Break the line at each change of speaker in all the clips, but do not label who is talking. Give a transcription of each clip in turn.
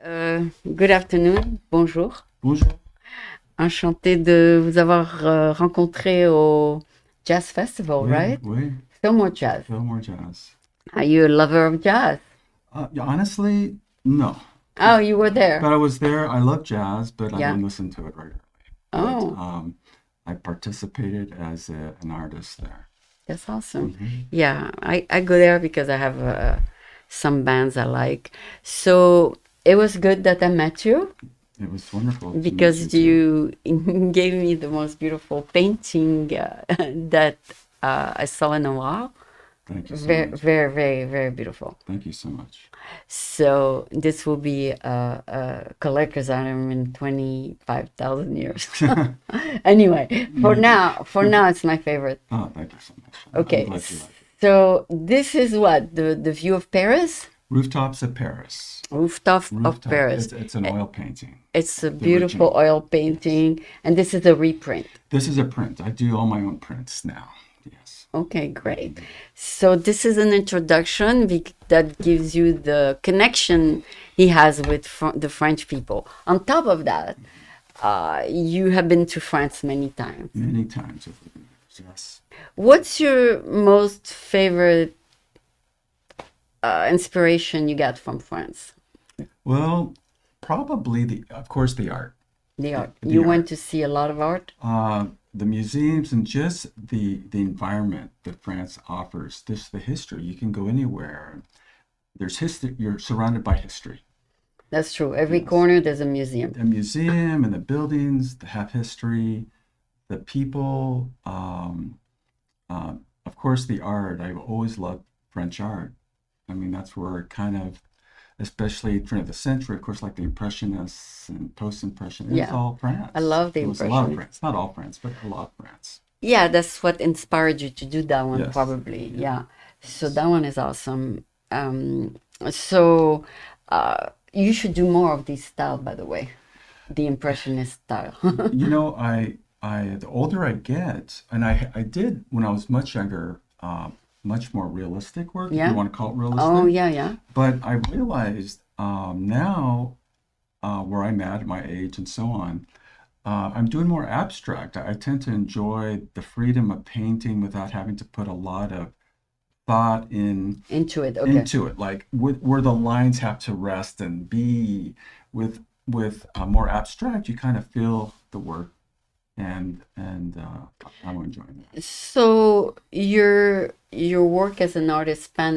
Good afternoon, bonjour.
Bonjour.
Enchantée de vous avoir rencontré au Jazz Festival,
Oui,
right?
oui.
Fillmore Jazz.
Fillmore Jazz.
Are you a lover of jazz?
Yeah, honestly, no.
Oh, you were
But
there.
I was there. I love jazz, but I
Yeah.
don't listen to it regularly. But
Oh,
I participated as an artist there.
that's awesome.
Hmm.
Yeah, I go there because I have some bands I like. So it was good that I met you
It was wonderful to meet you
because
too.
you gave me the most beautiful painting that I saw in a while.
Thank you so
Very,
much.
very, very, very beautiful.
Thank you so much.
So this will be a collector's item in 25,000 years. Anyway,
Maybe.
for now, it's my favorite.
Oh, thank you so much. I'm
Okay,
glad you like it.
so this is what the view of Paris,
Rooftops of Paris.
rooftop of
Rooftop.
Paris.
It's an
I-
oil painting.
It's a
The
beautiful
original.
oil
Yes.
painting, and this is a reprint.
This is a print. I do all my own prints now. Yes.
Okay, great. So this is an introduction that gives you the connection he has with the French people. On top of that, you have been to France many times.
Many times over the years. Yes.
What's your most favorite inspiration you got from France?
Well, probably of course, the art.
The art. You
The
went
art.
to see a lot of art?
The museums and just the environment that France offers. This the history. You can go anywhere. There's history. You're surrounded by history.
That's true. Every
Yes.
corner there's a museum.
The museum and the buildings that have history, the people, of course, the art. I've always loved French art. I mean, that's where it kind of, especially turn of the century, of course, like the Impressionists and Post-Impression, it was
Yeah,
all
I
France.
love the
It was a lot of
Impressionists.
France. Not all France, but a lot of France.
Yeah, that's what inspired you to do that one,
Yes.
probably.
Yeah.
Yeah. So
Yes.
that one is awesome. So you should do more of this style, by the way, the impressionist style.
You know, the older I get, and I did when I was much younger, much more realistic work, if you
Yeah.
want to call it
Oh,
realistic.
yeah, yeah.
But I realized now, where I'm at my age and so on, I'm doing more abstract. I tend to enjoy the freedom of painting without having to put a lot of thought
Into it. Okay.
into it, like where the lines have to rest and be. With more abstract, you kind of feel the work, and I'm enjoying that.
So your work as an artist span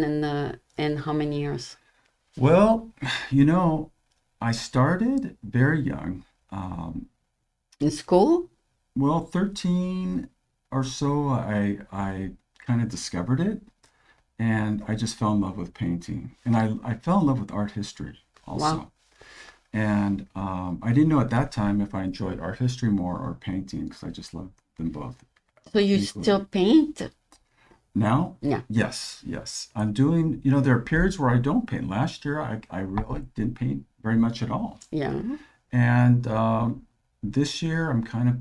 in how many years?
Well, you know, I started very young.
In school?
Well, 13 or so, I kind of discovered it, and I just fell in love with painting, and I fell in love with art history
Wow.
also. And I didn't know at that time if I enjoyed art history more or painting because I just loved them both
So you still
equally.
paint?
Now,
Yeah.
yes, yes. I'm doing, there are periods where I don't paint. Last year, I really didn't paint very much at all.
Yeah.
And this year, I'm kind of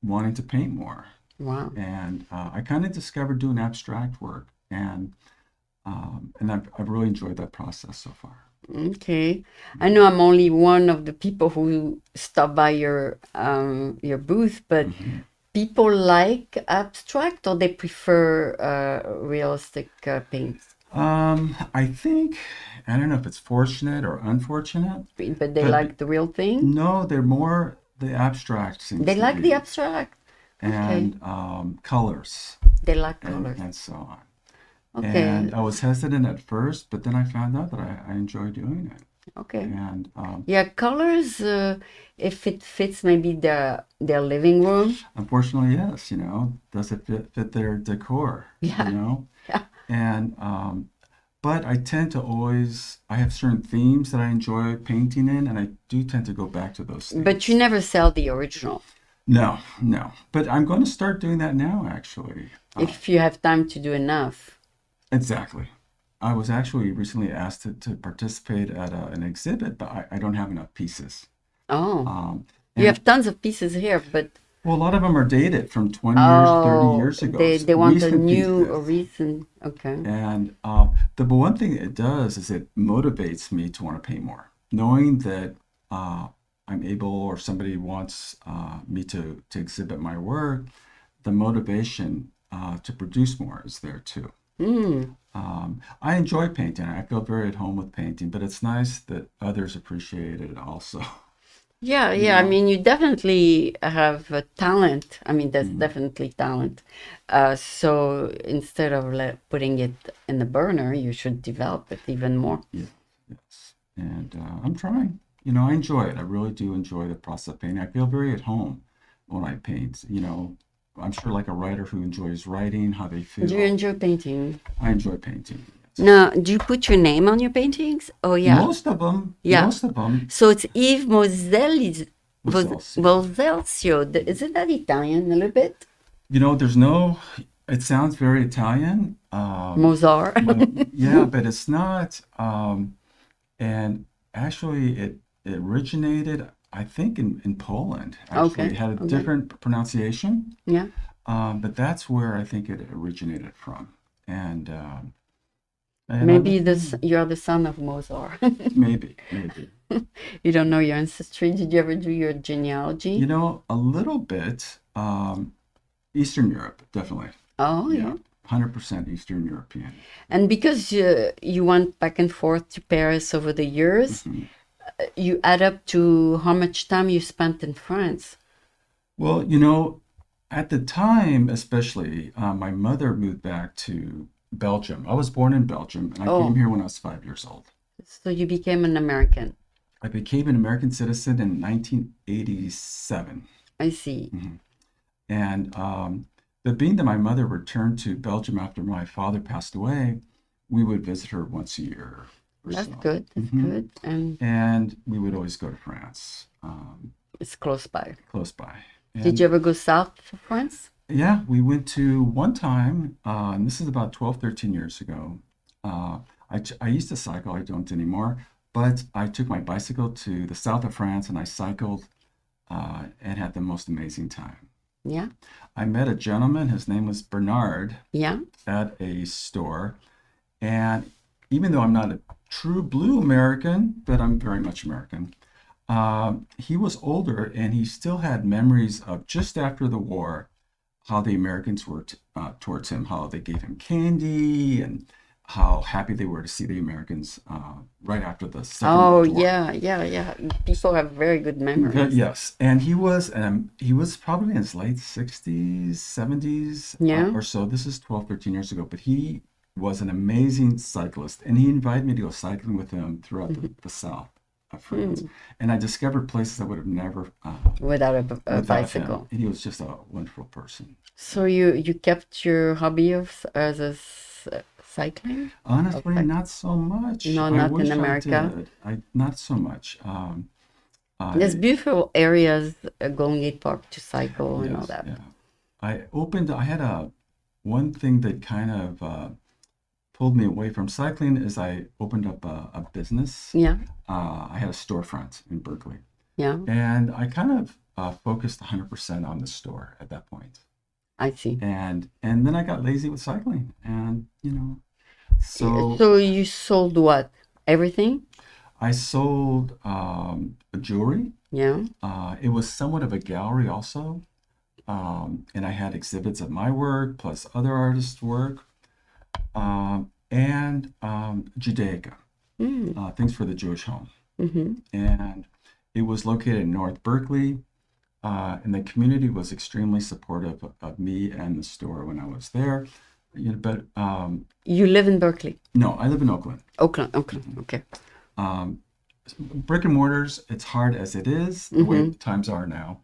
wanting to paint more.
Wow.
And I kind of discovered doing abstract work. And I've really enjoyed that process so far.
Okay. I know I'm only one of the people who stop by your booth, but
Mhm.
people like abstract or they prefer realistic paints,
I think, I don't know if it's fortunate or unfortunate,
but they
but
like the real thing.
no, they're more the abstract seems
They
to
like the
be,
abstract. Okay.
and colors
They like
and
colors.
and so on.
Okay.
And I was hesitant at first, but then I found out that I enjoy doing it.
Okay.
And
Yeah, colors, if it fits maybe their living room.
unfortunately, yes, does it fit their decor, you
Yeah.
know?
Yeah.
And but I have certain themes that I enjoy painting in, and I do tend to go back to those
But you
themes.
never sell the original
No, no. But I'm going to start doing that now, actually.
if you have time to do enough.
Exactly. I was actually recently asked to participate at an exhibit, but I don't have enough pieces.
Oh,
Um,
you
and
have tons of pieces here, but
well, a lot of them are dated from 20 years, 30
oh,
years ago,
they want a
recent
new a
pieces.
reason. Okay.
And the but one thing it does is it motivates me to want to paint more. knowing that I'm able or somebody wants me to exhibit my work, the motivation to produce more is there too.
Mm.
I enjoy painting. I feel very at home with painting, but it's nice that others appreciate it also.
Yeah,
You
yeah. I
know?
mean, you definitely have a talent. I mean, that's
Mhm.
definitely talent. So instead of putting it in the burner, you should develop it even more.
Yeah, yes. And I'm trying. I enjoy it. I really do enjoy the process of painting. I feel very at home when I paint. I'm sure like a writer who enjoys writing, how they
Do you
feel.
enjoy painting?
I enjoy painting. Yes.
Now, do you put your name on your paintings? Oh, yeah.
Most of them,
Yeah.
most of them
So it's Yves Mozelsio.
was Celsius.
Mozelsio. Isn't that Italian a little bit?
There's no, it sounds very Italian.
Mozart.
Yeah, but it's not. And actually, it originated, I think, in Poland. Actually,
Okay.
it had a
Okay.
different pronunciation,
Yeah.
but that's where I think it originated from. And other
Maybe this
thing,
you're the son of Mozart.
maybe.
You don't know your ancestry. Did you ever do your genealogy?
A little bit. Eastern Europe, definitely.
Oh,
Yeah,
yeah.
100% Eastern European.
And because you went back and forth to Paris over the years,
Mhm.
you add up to how much time you spent in France.
Well, at the time, especially, my mother moved back to Belgium. I was born in Belgium, and I came
Oh,
here when I was 5 years old.
so you became an American.
I became an American citizen in 1987.
I see.
Mhm. And but being that my mother returned to Belgium after my father passed away, we would visit her once a year or
That's
so.
good. That's
Hmm.
good. And
And we would always go to France,
it's close by.
close by.
Did you
And
ever go south of France?
yeah, we went to one time, and this is about 12, 13 years ago. I used to cycle, I don't anymore, but I took my bicycle to the south of France and I cycled and had the most amazing time.
Yeah.
I met a gentleman, his name was Bernard,
Yeah.
at a store. And even though I'm not a true blue American, but I'm very much American, he was older and he still had memories of just after the war, how the Americans were towards him, how they gave him candy and how happy they were to see the Americans right after the Second
Oh,
World War.
yeah, yeah, yeah. People have very good memories.
Yes, and he was probably in his late 60s, 70s
Yeah.
or so. This is 12, 13 years ago, but he was an amazing cyclist, and he invited me to go cycling with him throughout the south of France.
Hmm.
And I discovered places I would have never
Without a
without him.
bicycle.
And he was just a wonderful person.
So you kept your hobby of as a cycling? Of
Honestly, not so much.
No,
I
not in
wish I
America.
did. Not so much.
There's
I
beautiful areas, Golden Gate Park to cycle and all
Yes,
that.
yeah. I had a one thing that kind of pulled me away from cycling is I opened up a business.
Yeah,
I had a storefront in Berkeley,
yeah,
and I kind of focused 100% on the store at that point.
I see.
And then I got lazy with cycling, and so
So you sold what? Everything?
I sold jewelry.
Yeah.
It was somewhat of a gallery also, and I had exhibits of my work plus other artists' work. And Judaica,
Mm.
things for the Jewish home.
Mm-hmm.
And it was located in North Berkeley, and the community was extremely supportive of me and the store when I was there. But
You live in Berkeley,
no, I live in Oakland.
Oakland. Oakland. Okay.
Um, Brick and mortars, it's hard as it is, the way
Mm-hmm.
times are now.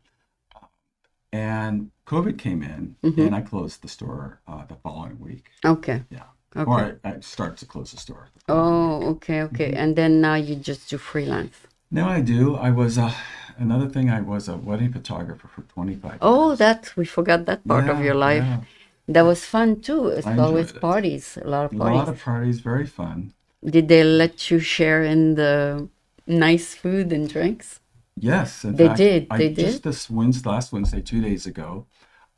And COVID came in,
Mm-hmm.
and I closed the store the following week.
Okay.
Yeah.
Okay.
Or I started to close the store the following
Oh,
week.
okay, okay.
Mhm.
And then now you just do freelance.
Now I do. Another thing, I was a wedding photographer for 25
Oh,
years.
that we forgot that part of
Yeah,
your life.
yeah.
That was fun too.
I
It's always
enjoyed it.
parties, a lot of
A lot
parties.
of parties, very fun.
Did they let you share in the nice food and drinks?
Yes, in
They
fact,
did.
I
They
just
did.
this last Wednesday, 2 days ago,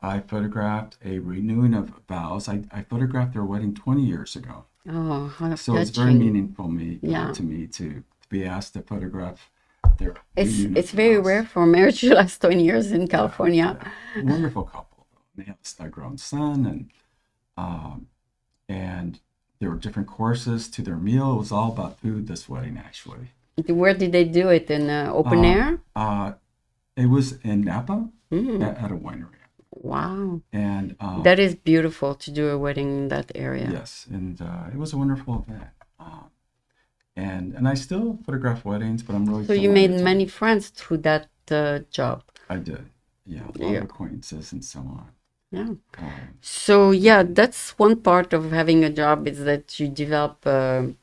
I photographed a renewing of vows. I photographed their wedding 20 years ago.
Oh, how
So it's very
touching.
meaningful
Yeah.
to me to be asked to photograph their reunion
It's very
vows.
rare for a marriage to last 20 years in
Yeah,
California.
yeah. Wonderful couple. They have a grown son, um, and there were different courses to their meal. It was all about food, this wedding, actually.
Where did they do it? In open
Uh,
air?
uh, it was in Napa
Mm,
at a winery.
wow.
And
That is beautiful to do a wedding in that area.
yes, and it was a wonderful event. And I still photograph weddings, but I'm really
So you made
semi-retired.
many friends through that job.
I did. Yeah, a lot of
Yeah.
acquaintances and so on.
Yeah.
Um,
So yeah, that's one part of having a job is that you develop, an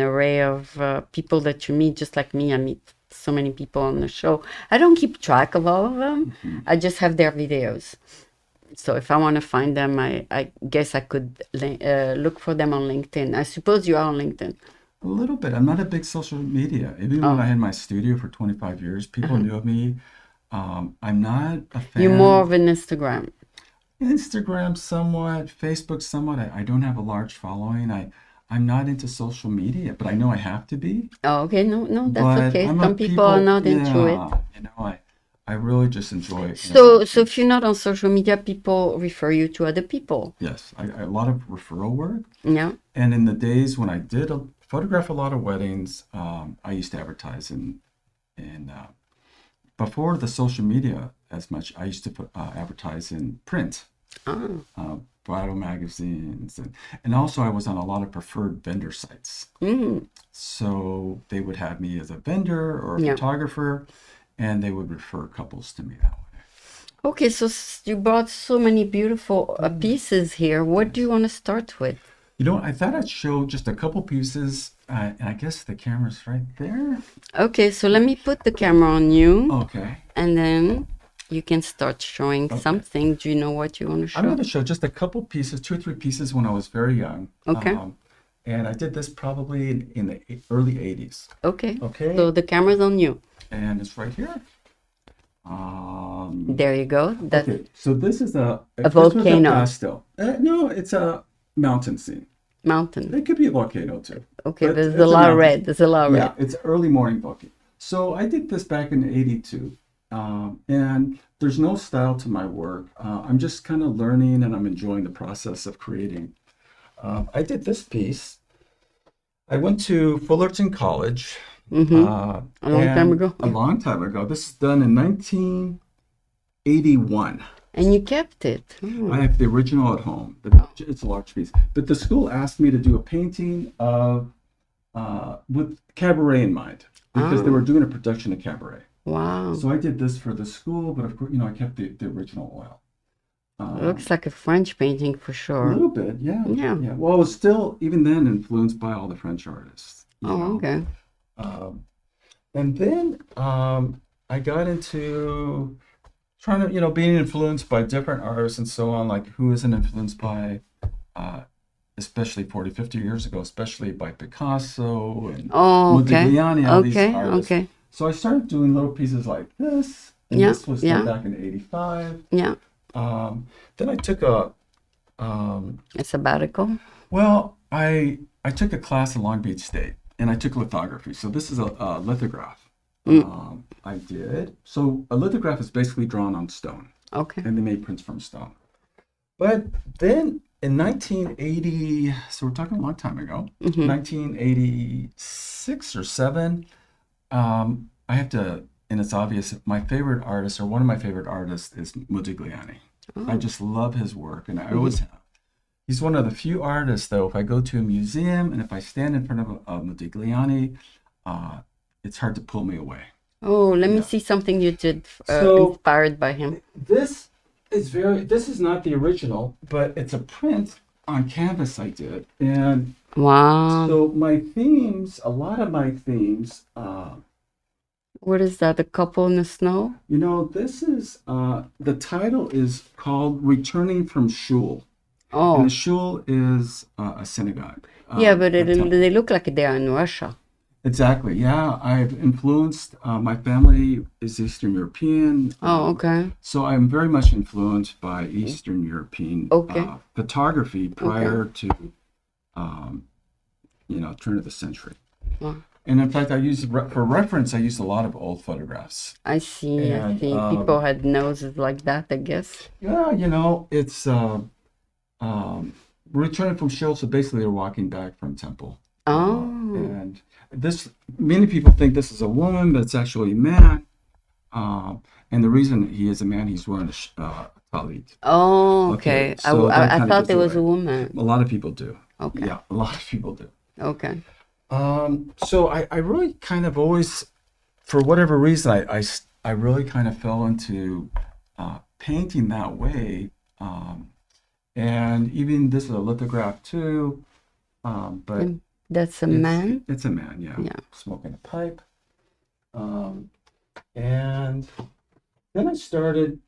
array of people that you meet. Just like me, I meet so many people on the show. I don't keep track of all of them.
mhm.
I just have their videos. So if I want to find them, I guess I could look for them on LinkedIn. I suppose you are on LinkedIn.
A little bit. I'm not a big social media. Even when
Oh,
I had my studio for 25 years, people knew of me. I'm not a
you're more
fan.
of an Instagram.
Instagram somewhat, Facebook somewhat. I don't have a large following. I'm not into social media, but I know I have to be.
Oh, okay. No, no, that's
But
okay.
I'm a
Some people are
people,
not into it.
yeah, I really just enjoy
So if
interactions.
you're not on social media, people refer you to other people.
Yes, a lot of referral work.
Yeah.
And in the days when I did photograph a lot of weddings, I used to advertise in before the social media as much. I used to advertise in print,
Ah,
bridal magazines, and also I was on a lot of preferred vendor sites.
mm,
So they would have me as a vendor or a
yeah.
photographer, and they would refer couples to me that way.
Okay, so you brought so many beautiful pieces here. What do
Yes.
you want to start with?
I thought I'd show just a couple pieces, and I guess the camera's right there.
Okay, so let me put the camera on you,
Okay.
and then you can start showing
Okay.
something. Do you know what you want to
I'm going
show?
to show just a couple pieces, two or three pieces when I was very young.
Okay,
And I did this probably in the early 80s.
okay.
Okay.
So the camera's on you.
And it's right here. Um,
There you go. That's
okay. So this is
a
this was a
volcano
pastel. No, it's a mountain scene.
mountain.
It could be a volcano too,
Okay,
but
there's a
it's a
lot of
mountain
red.
scene.
There's a lot of
Yeah,
red.
it's early morning volcano. So I did this back in '82, and there's no style to my work. I'm just kind of learning, and I'm enjoying the process of creating. I did this piece. I went to Fullerton College,
Mm-hmm. A long time
and
ago.
a
Yeah.
long time ago. This is done in 1981.
And you kept it.
I have the original at home. It's a large piece. But the school asked me to do a painting of with cabaret in mind because they
Oh,
were doing a production of cabaret.
wow.
So I did this for the school, but of course, I kept the original oil.
Looks like a French painting for
A
sure.
little bit, yeah,
Yeah.
yeah. Well, I was still even then influenced by all the French artists,
Oh, okay.
Um, and then I got into trying to, being influenced by different artists and so on, like who isn't influenced by, uh, especially 40, 50 years ago, especially by Picasso and
Oh, okay.
Modigliani, all these
Okay,
artists.
okay.
So I started doing little pieces like this, and
Yeah,
this was done
yeah,
back in '85.
yeah.
Then I took um,
A sabbatical.
I took a class in Long Beach State, and I took lithography. So this is a lithograph.
Mm,
I did. So a lithograph is basically drawn on stone,
okay.
and they made prints from stone. But then in 1980, so we're talking a long time ago,
Mm-hmm.
1986 or 7, I have to, and it's obvious, my favorite artist, or one of my favorite artists, is Modigliani. I
Oh,
just love his work, and I
mm-hmm.
always have. He's one of the few artists, though, if I go to a museum and if I stand in front of a Modigliani, uh, it's hard to pull me away.
Oh, let me
Yeah.
see something you did
So
inspired by him.
this is not the original, but it's a print on canvas I did. And
Wow.
so a lot of my themes,
What is that? A couple in the snow?
this is, the title is called Returning from Shul. And the
Oh,
shul is a synagogue,
yeah, but
a temple.
they look like they are in Russia.
Exactly. Yeah, I've influenced. My family is Eastern European,
Oh, okay.
so I'm very much influenced by Eastern European
Okay.
photography
Okay.
prior to, turn of the century.
Wow.
And in fact, for reference, I used a lot of old photographs.
I see. I
And
see. People had noses like that, I guess.
yeah, it's returning from show, so basically they're walking back from temple.
Oh.
And this, many people think this is a woman, but it's actually a man. And the reason he is a man, he's wearing a talit.
Oh,
Okay,
okay.
so that
I
kind of
thought
gives
it was
away.
a woman.
A lot of people do.
Okay.
Yeah, a lot of people do.
Okay.
So I really kind of always, for whatever reason, I really kind of fell into painting that way. And even this is a lithograph too. But
And that's a man?
it's a man, yeah,
Yeah.
smoking a pipe. And then I started,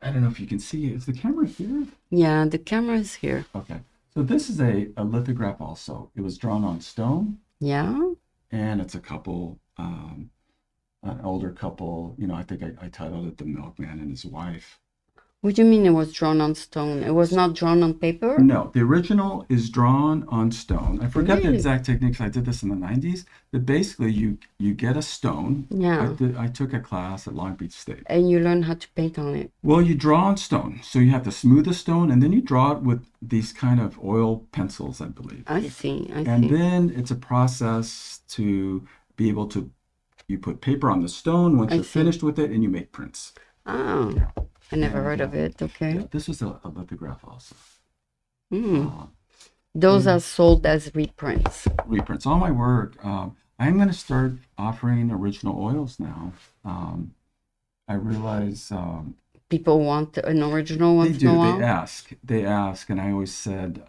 I don't know if you can see, is the camera here?
Yeah, the camera is here.
Okay. So this is a lithograph also. It was drawn on stone,
Yeah?
and it's a couple, an older couple. I think I titled it The Milkman and His Wife.
What do you mean it was drawn on stone? It was not drawn on paper?
No, the original is drawn on stone. I forget the
Really?
exact techniques. I did this in the 90s. But basically, you get a stone.
Yeah.
I took a class at Long Beach State.
And you learn how to paint on it.
Well, you draw on stone. So you have to smooth the stone, and then you draw it with these kind of oil pencils, I believe.
I see. I
And
see.
then it's a process to be able to, you put paper on the stone once
I
you're
see.
finished with it, and you make prints.
Oh, I never heard of it. Okay.
Yeah, this was a lithograph also.
Mm.
Uh,
Those are sold as reprints.
reprints. All my work. I'm going to start offering original oils now. I realize
People want an original
they
once in a
do.
while.
They ask, and I always said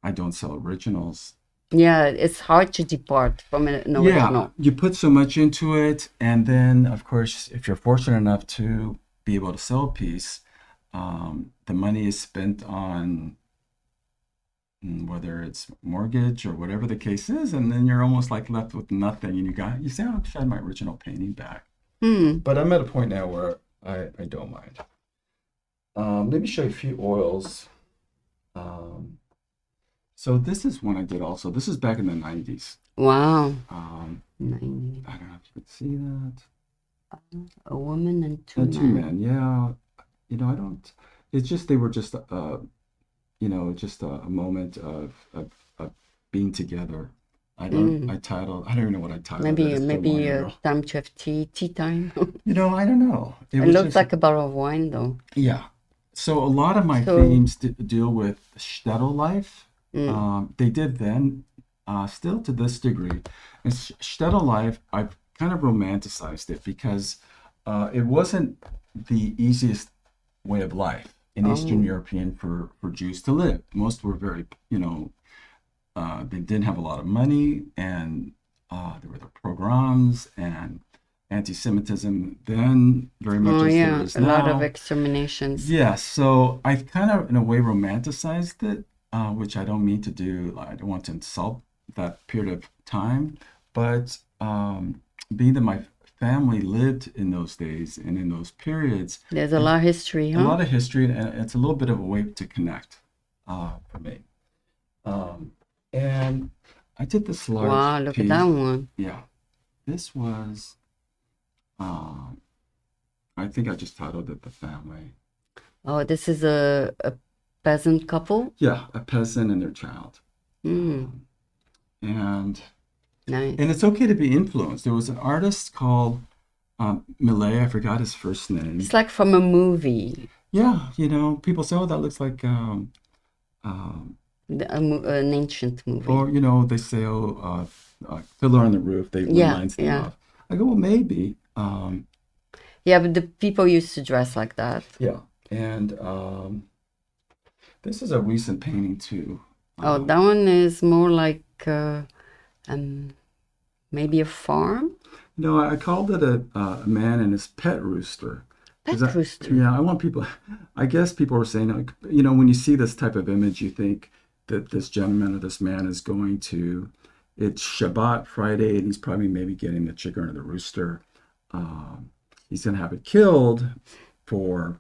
I don't sell originals.
Yeah, it's hard to depart from an original.
You put so much into it, and then of course, if you're fortunate enough to be able to sell a piece, the money is spent on whether it's mortgage or whatever the case is, and then you're almost like left with nothing, and you say, "Oh, I wish I had my original painting back."
Hmm.
But I'm at a point now where I don't mind. Let me show you a few oils. So this is one I did also. This is back in the 90s.
Wow.
90. I don't know if you could see that.
A woman and two
And two
men.
men, yeah. I don't. It's just they were just just a moment of being together. I don't. I don't even know what I titled it. It's so long
Maybe
ago.
time to have tea time.
I don't know.
It
was
looks
just,
like a bottle of wine though.
yeah. So a lot of my
So-
themes deal with shtetl life.
Mm.
They did then, still to this degree. And shtetl life, I've kind of romanticized it because it wasn't the easiest way of life in Eastern European for Jews to live. Most were very, they didn't have a lot of money, and there were the pogroms and anti-Semitism then, very much
Oh
as there
yeah,
is
a lot of
now.
exterminations.
Yeah, so I've kind of, in a way, romanticized it, which I don't mean to do. I don't want to insult that period of time, but being that my family lived in those days and in those periods,
There's a lot of history,
a
huh?
lot of history, and it's a little bit of a way to connect for me. And I did this large
Wow, look at
piece.
that one.
Yeah, this was, I think I just titled it The Family.
Oh, this is a peasant couple.
Yeah, a peasant and their child.
Mm,
And
nice.
it's okay to be influenced. There was an artist called Millet, I forgot his first name.
It's like from a movie,
Yeah, people say, oh, that looks like,
an ancient movie.
or, they say, oh, Fiddler on the Roof, they
Yeah,
reminds them
yeah.
of. I go, well, maybe.
Yeah, but the people used to dress like that.
Yeah. And this is a recent painting too.
Oh, that one is more like maybe a farm.
I called it a man and his pet rooster. 'Cause
Pet rooster.
Yeah, I want people, I guess people were saying, like, when you see this type of image, you think that this gentleman or this man is going to, it's Shabbat Friday, and he's probably maybe getting the chicken or the rooster. He's going to have it killed for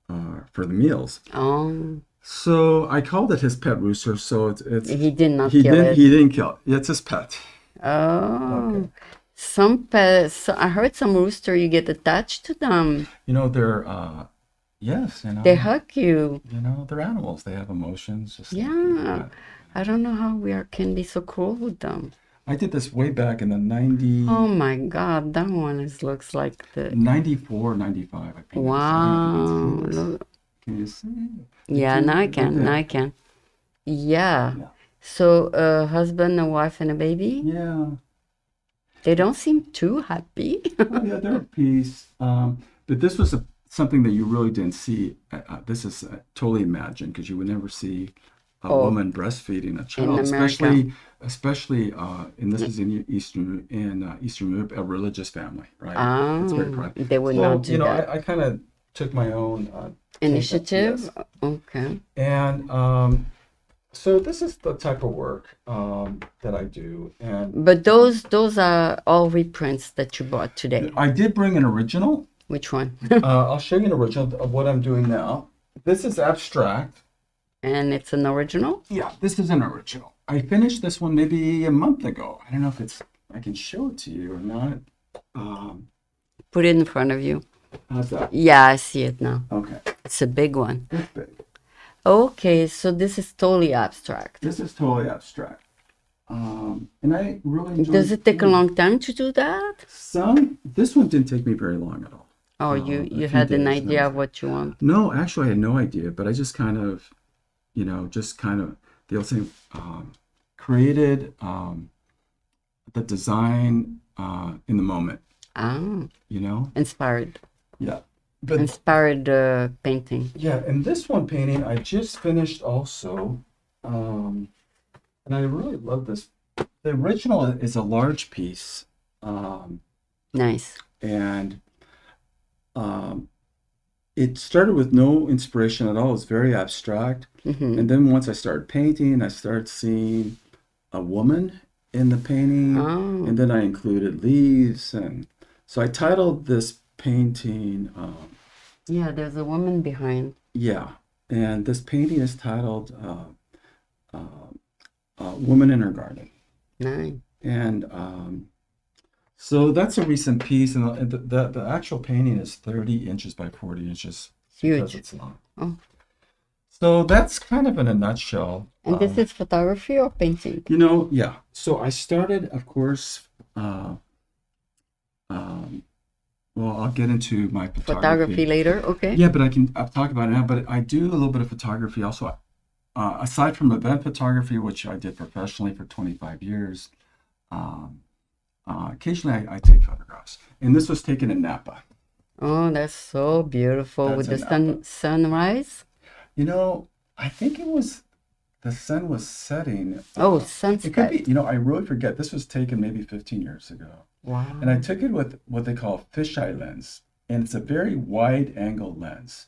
the meals.
Oh,
So I called it his pet rooster. So it's
he did not
he
kill
didn't
it.
he didn't kill it. It's his pet.
Oh,
Okay.
some pets. So I heard some rooster you get attached to them.
They're yes,
They hug you.
they're animals. They have emotions just like you do
Yeah.
that.
I don't know how we are can be so cruel with them.
I did this way back in the
Oh my God, that one is looks like the
94, 95. I painted this. I don't know if you can see
wow.
this.
Look.
Can you see?
Yeah, now I
Right
can. Now I
there.
can. Yeah.
Yeah.
So a husband, a wife, and a baby.
Yeah.
They don't seem too happy.
Oh, yeah, they're at peace. But this was something that you really didn't see. This is totally imagined because you would never see a
Oh,
woman breastfeeding a
in
child,
America.
especially, and this is in Eastern Europe, a religious family, right? It's very
Ah,
private.
they would not
So,
do that.
I kind of took my own take on,
Initiative?
yes.
Okay.
And so this is the type of work that I do, and
But those are all reprints that you bought today.
I did bring an original.
Which one?
I'll show you an original of what I'm doing now. This is abstract.
And it's an original?
Yeah, this is an original. I finished this one maybe a month ago. I don't know if I can show it to you or not. Um,
Put it in front of you.
how's that?
Yeah, I see it now.
Okay,
It's a big one.
it's big.
Okay, so this is totally abstract.
This is totally abstract. And I really enjoy
Does it take a long time to do that?
This one didn't take me very long at all.
Oh,
A
you
few
had an
days, and that
idea
was
of
it.
what you want.
No, actually, I had no idea, but I just kind of, the old saying, created the design in the moment,
Ah,
you know?
inspired.
Yeah. But
Inspired painting.
yeah, and this one painting I just finished also, and I really love this. The original is a large piece,
Nice.
and um, it started with no inspiration at all. It's very abstract.
Mm-hmm.
And then once I started painting, I started seeing a woman in the painting,
Oh,
and then I included leaves, and so I titled this painting,
yeah, there's a woman behind.
yeah, and this painting is titled "Woman in Her Garden,"
Nice.
and so that's a recent piece, and the actual painting is 30 inches by 40 inches because
Huge.
it's long.
Oh,
So that's kind of in a nutshell.
and this is photography or painting?
Yeah. So I started, of course, well, I'll get into my
Photography later, okay.
Yeah, but I'll talk about it now. But I do a little bit of photography also. Aside from event photography, which I did professionally for 25 years, occasionally I take photographs. And this was taken in Napa.
Oh, that's so beautiful with
That's
the
in Napa.
sunrise.
I think the sun was setting.
Oh,
It could
sunset.
be, I really forget. This was taken maybe 15 years ago.
Wow.
And I took it with what they call a fisheye lens. And it's a very wide angle lens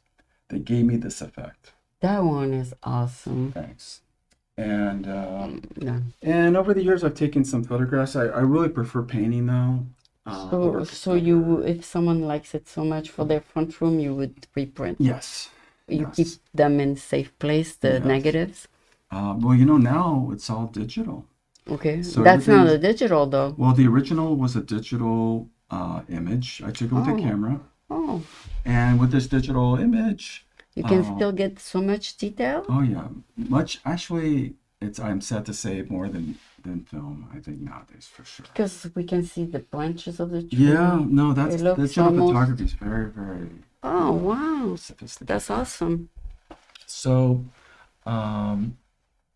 that gave me this effect.
That one is awesome.
Thanks. And
Yeah.
and over the years, I've taken some photographs. I really prefer painting though. Over
So you, if someone likes it so much for their front room, you would reprint.
Yes.
You keep
Yes.
them in safe place, the
Yes.
negatives.
Well, now it's all digital.
Okay.
So
That's not a
everything's
digital though.
well, the original was a digital image. I took it with a
Oh,
camera,
oh.
and with this digital image,
You can
uh,
still get so much detail?
oh yeah, much actually. I'm sad to say more than film. I think nowadays for sure.
Because we can see the branches of the tree.
Yeah, no, that's
It looks
digital
almost.
photography is very, very
Oh, wow.
sophisticated.
That's awesome.
So,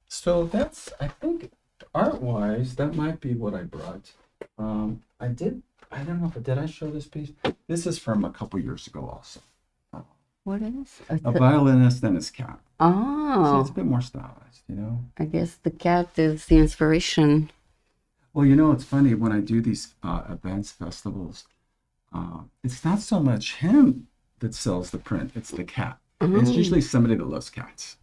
so that's I think art-wise that might be what I brought. I don't know if did I show this piece? This is from a couple years ago also.
What is?
A violinist and his cat. So it's a
Oh,
bit more stylized.
I guess the cat is the inspiration.
Well, it's funny when I do these events, festivals, it's not so much him that sells the print, it's the cat. It's
Oh,
usually somebody that loves cats.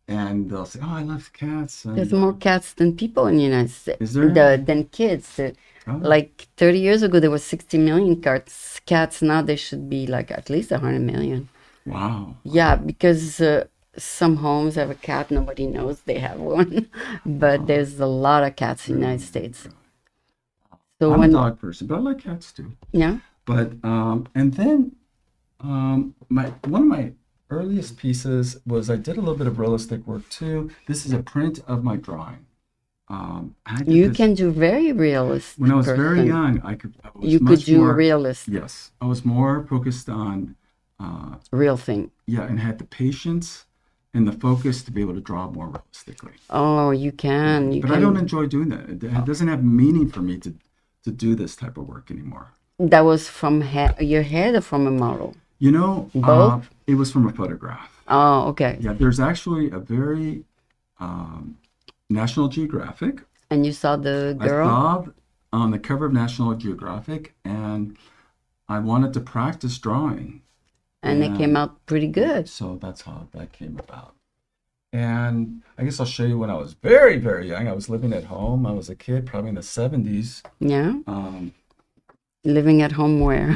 And they'll say, "Oh, I love cats."
there's
And
more cats than people in the United States.
is there?
Than kids.
Oh,
Like 30 years ago, there was 60 million cats. Cats now they should be like at least 100 million.
wow.
Yeah, because some homes have a cat, nobody knows they have one. But there's a lot of cats in the United States. So
I'm a
when,
dog person, but I like cats too.
yeah,
But and then my one of my earliest pieces was I did a little bit of realistic work too. This is a print of my drawing. I did
you
this
can do very
when I
realistic
was very
person.
young. I
You
was
could
much
do
more,
realist,
yes, I was more focused on, uh,
real thing.
yeah, and had the patience and the focus to be able to draw more realistically.
Oh, you
But I don't
can.
enjoy doing that. It doesn't have meaning for me to do this type of work anymore.
That was from your head or from a model?
You know,
Both?
it was from a photograph.
Oh, okay.
Yeah, there's actually a very um, National Geographic.
And you saw the
I
girl,
saw on the cover of National Geographic, and I wanted to practice drawing.
and it came
And
out pretty
yeah,
good.
so that's how that came about. And I guess I'll show you when I was very, very young. I was living at home. I was a kid, probably in the 70s.
Yeah.
Um,
Living at home where?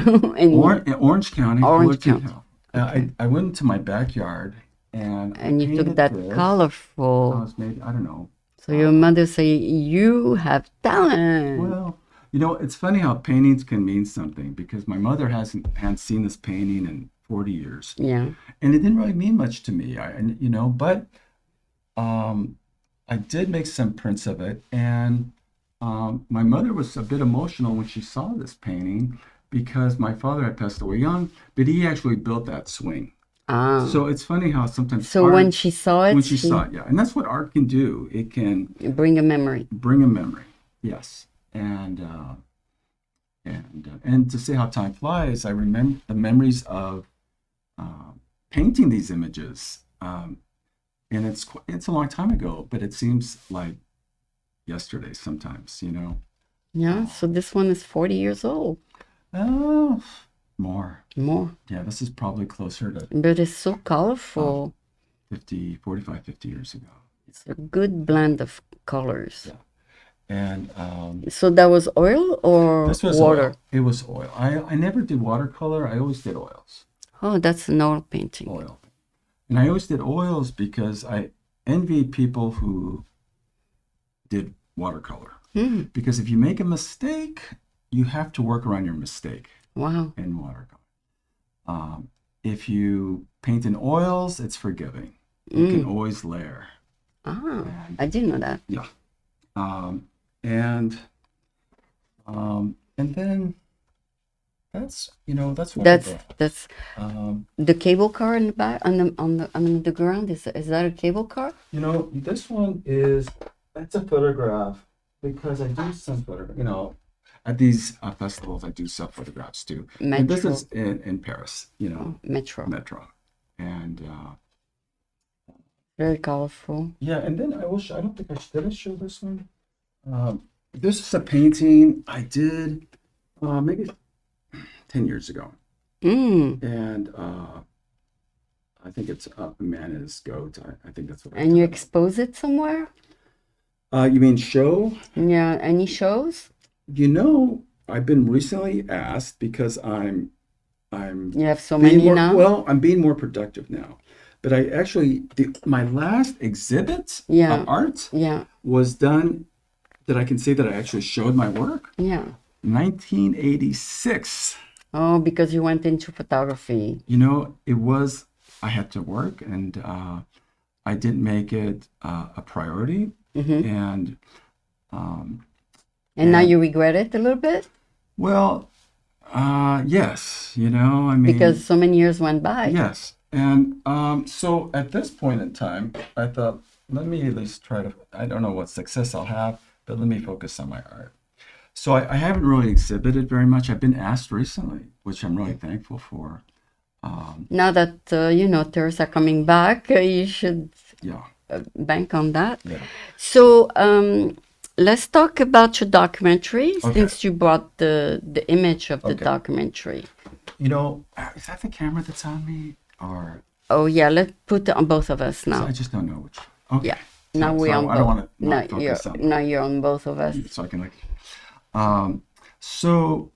In
In Orange County,
Orange
Fullerton
County.
Hill.
Okay.
I went into my backyard and I
And you took
painted
that
this. I
colorful.
was maybe, I don't know.
So your mother say, you have talent.
Well, you know, it's funny how paintings can mean something because my mother hadn't seen this painting in 40 years.
Yeah.
And it didn't really mean much to me. But um, I did make some prints of it. And my mother was a bit emotional when she saw this painting because my father had passed away young, but he actually built that swing.
Ah.
So it's funny how sometimes
So when she saw it,
when she saw it, yeah, and that's what art can do. It can
bring a memory.
bring a memory, yes, and to say how time flies, I remember the memories of painting these images, and it's a long time ago, but it seems like yesterday sometimes, you know.
Yeah. So this one is 40 years old.
Oh, more.
More.
Yeah, this is probably closer to
But it's so colorful.
45, 50 years ago.
It's a good blend of colors.
Yeah. And
So that was oil or
this was
water?
oil. It was oil. I never did watercolor. I always did oils.
Oh, that's an oil painting.
Oil. And I always did oils because I envy people who did watercolor.
Mm.
Because if you make a mistake, you have to work around your mistake
Wow.
in watercolor. If you paint in oils, it's forgiving. You can always layer.
Ah, I didn't know that.
Yeah. Um, and then that's what I
That's
brought.
that's
Um,
the cable car in the back on the ground. Is that a cable car?
this one it's a photograph because I do some photograph. At these festivals, I do self photographs too. And this
Metro.
is in Paris.
Metro.
Metro, and
Very colorful.
yeah. And then I will. I don't think did I show this one. This is a painting I did maybe 10 years ago,
Mm.
and I think it's a man and his goat. I think that's what I
And you
did.
expose it somewhere?
You mean show?
Yeah. Any shows?
I've been recently asked because I'm
You have so
being
many
more
now?
well, I'm being more productive now. But I actually my last exhibit
Yeah.
of art
Yeah.
was done that I can say that I actually showed my work.
Yeah.
1986.
Oh, because you went into photography.
I had to work and I didn't make it a priority.
Mm-hmm.
And
And now you regret it a little bit
well, yes, I mean,
because so many years went by.
yes. And so at this point in time, I thought, let me at least try to, I don't know what success I'll have, but let me focus on my art. So I haven't really exhibited very much. I've been asked recently, which I'm really thankful for.
Now that tourists are coming back, you should
Yeah,
bank on that.
yeah.
So let's talk about your documentary,
Okay.
since you brought the image of the
Okay.
documentary.
Is that the camera that's on me? Or
Oh yeah, let's put it on both of us now.
I just don't know which. Okay.
Yeah. Now we're on
I don't
both.
want to not focus on
Now you're on both of us.
so I can so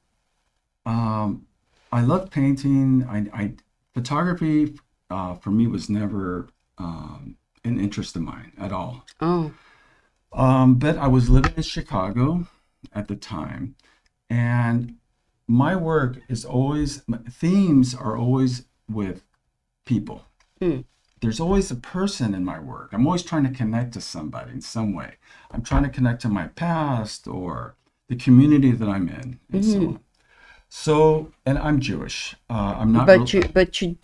I love painting. I photography for me was never an interest of mine at all.
Oh,
But I was living in Chicago at the time, And my work is always, themes are always with people.
Mm.
There's always a person in my work. I'm always trying to connect to somebody in some way. I'm trying to connect to my past or the community that I'm in, and so
Hmm.
on. So, and I'm Jewish. I'm not real.
But you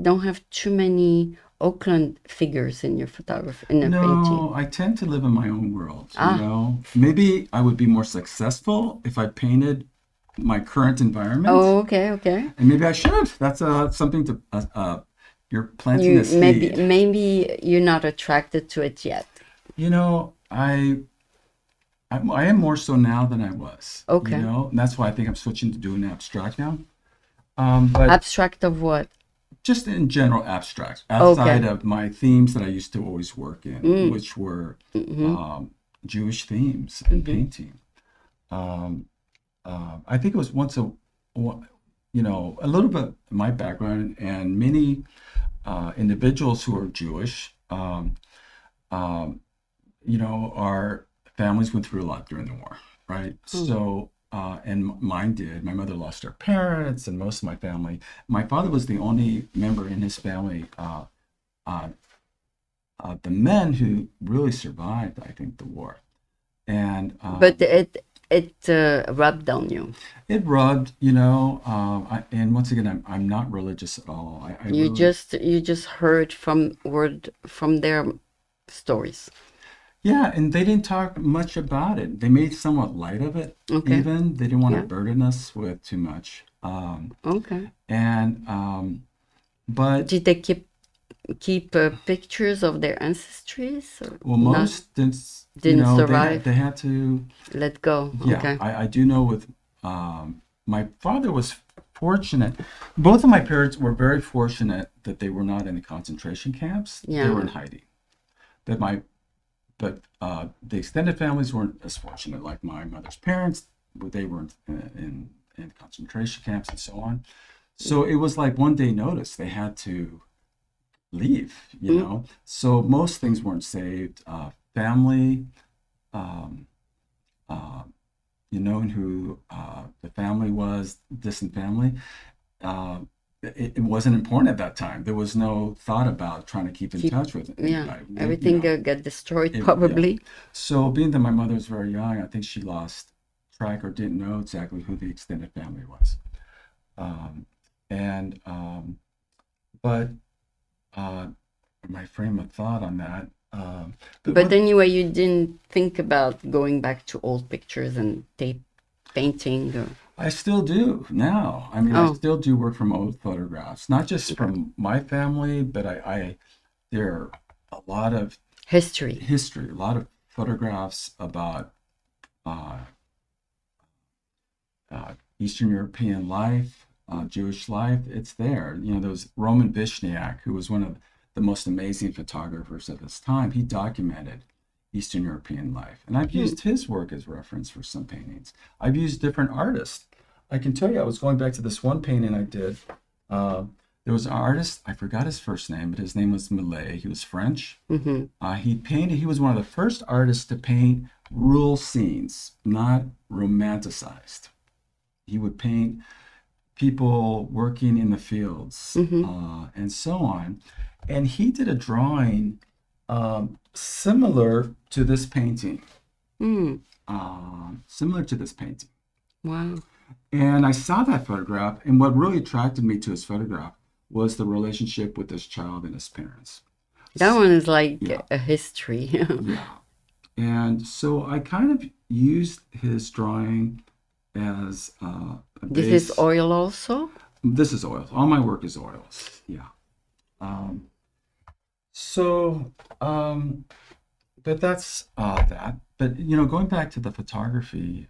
don't have too many Oakland figures in your photography in a painting.
No, I tend to live in my own world, you
Ah,
know. Maybe I would be more successful if I painted my current environment,
oh, okay, okay.
and maybe I should. That's something to you're planting a
You
seed.
maybe you're not attracted to it yet.
You know, I am more so now than I was, you
Okay.
know, and that's why I think I'm switching to doing abstract now. But
Abstract of what?
just in general, abstract, outside
Okay.
of my themes that I used to always work in,
Mm.
which were
Mm-hmm.
um, Jewish themes and
Mm-hmm.
painting. Um, I think it was you know, a little bit of my background and many individuals who are Jewish, um, you know, our families went through a lot during the war, right?
Hmm.
So, and mine did. My mother lost her parents, and most of my family. My father was the only member in his family, uh, the men who really survived, I think, the war. And
But it rubbed on you.
it rubbed, you know. And once again, I'm not religious at all. I really,
You just heard from word from their stories.
yeah. And they didn't talk much about it. They made somewhat light of it.
Okay.
Even they didn't want to
Yeah.
burden us with too much.
Okay.
And but
Did they keep pictures of their ancestries or
well,
not?
most didn't, you
Didn't
know,
survive?
they had to.
Let go.
Yeah,
Okay.
I do know with my father was fortunate. Both of my parents were very fortunate that they were not in the concentration camps. They were
Yeah.
in hiding. That my but the extended families weren't as fortunate. Like my mother's parents, but they were in concentration camps and so on. So it was like one day notice they had to leave, you
Mm.
know. So most things weren't saved. Family, um, uh, you know, and who the family was, distant family. Uh, it wasn't important at that time. There was no thought about trying to keep in
Keep.
touch with
Yeah.
anybody. You
Everything
know,
got destroyed
yeah.
probably.
So being that my mother was very young, I think she lost track or didn't know exactly who the extended family was. Um, and but my frame of thought on that. But
But
what
anyway, you didn't think about going back to old pictures and tape painting or
I still do now. I mean, I
oh,
still do work from old photographs, not just
okay.
from my family, but I there are a lot of
History.
history, a lot of photographs about uh, Eastern European life, Jewish life. It's there. You know, there was Roman Vishniak, who was one of the most amazing photographers of his time. He documented Eastern European life, and I've
Hmm.
used his work as reference for some paintings. I've used different artists. I can tell you, I was going back to this one painting I did. Uh, there was an artist, I forgot his first name, but his name was Millet. He was French.
Mm-hmm.
He was one of the first artists to paint rural scenes, not romanticized. He would paint people working in the fields
Mm-hmm.
and so on. And he did a drawing similar to this painting,
Mm.
similar to this painting.
Wow.
And I saw that photograph, and what really attracted me to his photograph was the relationship with this child and his parents.
That one is like
Yeah,
a history.
yeah. And so I kind of used his drawing as a
This is
base.
oil also?
This is oils. All my work is oils. Yeah. Um, so, but that's that. But you know, going back to the photography,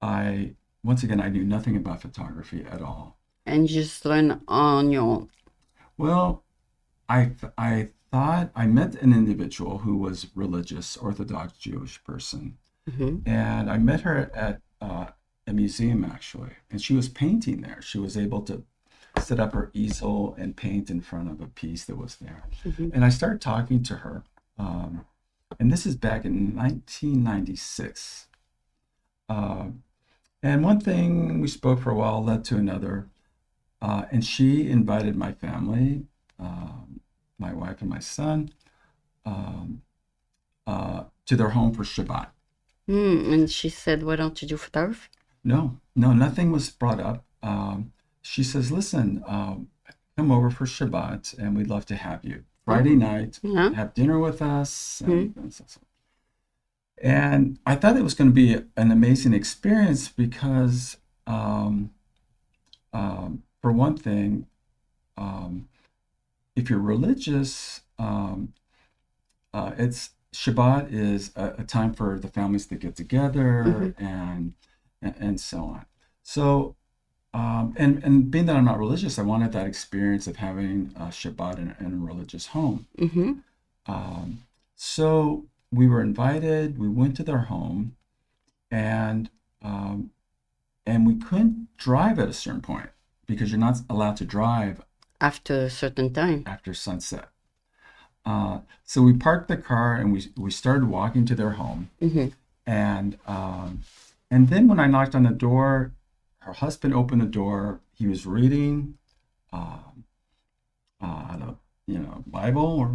I once again I knew nothing about photography at all.
And just learn on your own.
Well, I thought I met an individual who was religious, Orthodox Jewish person,
Mm-hmm.
and I met her at a museum actually, and she was painting there. She was able to set up her easel and paint in front of a piece that was there.
Mm-hmm.
And I started talking to her, and this is back in 1996. Uh, and one thing we spoke for a while led to another. And she invited my family, my wife and my son, um, to their home for Shabbat.
And she said, why don't you do photography?
No, no, nothing was brought up. She says, listen, come over for Shabbat and we'd love to have you. Friday night,
Yeah.
have dinner with us. And I thought it was going to be an amazing experience because, for one thing, if you're religious, it's Shabbat is a time for the families to get together and so on. So, and being that I'm not religious, I wanted that experience of having a Shabbat in a religious home. So we were invited. We went to their home, and and we couldn't drive at a certain point because you're not allowed to drive
After a certain time.
after sunset. So we parked the car and we started walking to their home. And then when I knocked on the door, her husband opened the door. He was reading Bible or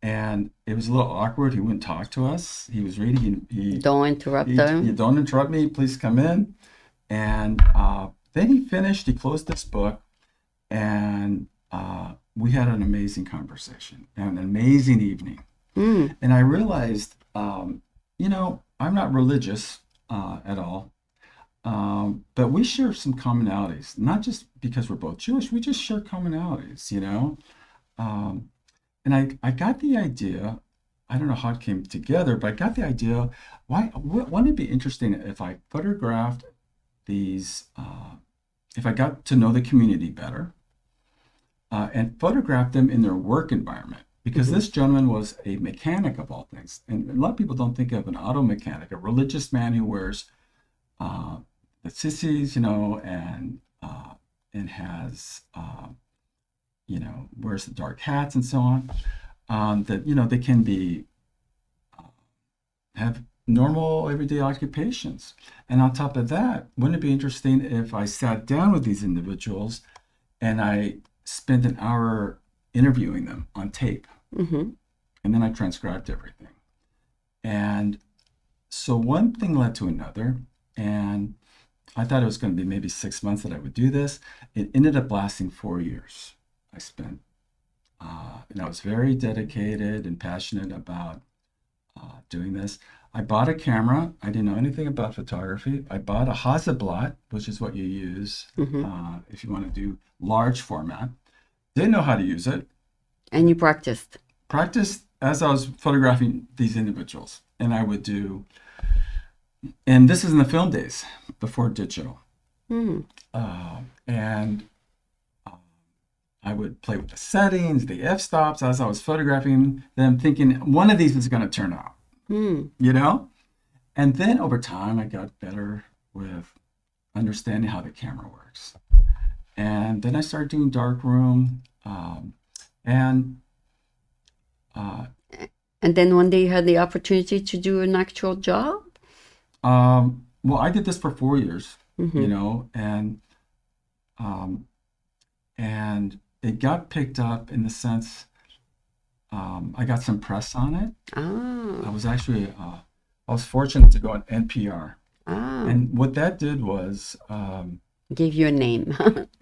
and it was a little awkward. He wouldn't talk to us. He was reading.
Don't interrupt them.
Don't interrupt me. Please come in. And then he finished. He closed this book, and we had an amazing conversation and an amazing evening. And I realized, I'm not religious at all, but we share some commonalities, not just because we're both Jewish, we just share commonalities, and I got the idea, I don't know how it came together, but I got the idea, wouldn't it be interesting if I photographed these, if I got to know the community better, and photographed them in their work environment? Because this gentleman was a mechanic of all things. And a lot of people don't think of an auto mechanic, a religious man who wears the tzitzis, and has, wears the dark hats and so on. That, they can be, have normal everyday occupations. And on top of that, wouldn't it be interesting if I sat down with these individuals and I spent an hour interviewing them on tape? And then I transcribed everything. And so one thing led to another. And I thought it was going to be maybe 6 months that I would do this. It ended up lasting 4 years. I spent, and I was very dedicated and passionate about doing this. I bought a camera. I didn't know anything about photography. I bought a Hasselblad, which is what you use if you want to do large format. Didn't know how to use it.
And you practiced.
Practiced as I was photographing these individuals. And I would do, and this is in the film days before digital. And I would play with the settings, the f-stops as I was photographing them, thinking one of these is going to turn out, And then over time, I got better with understanding how the camera works. And then I started doing darkroom,
and then one day you had the opportunity to do an actual job?
Well, I did this for 4 years, and it got picked up in the sense, I got some press on it. I was actually, I was fortunate to go on NPR. And what that did was,
Gave you a name.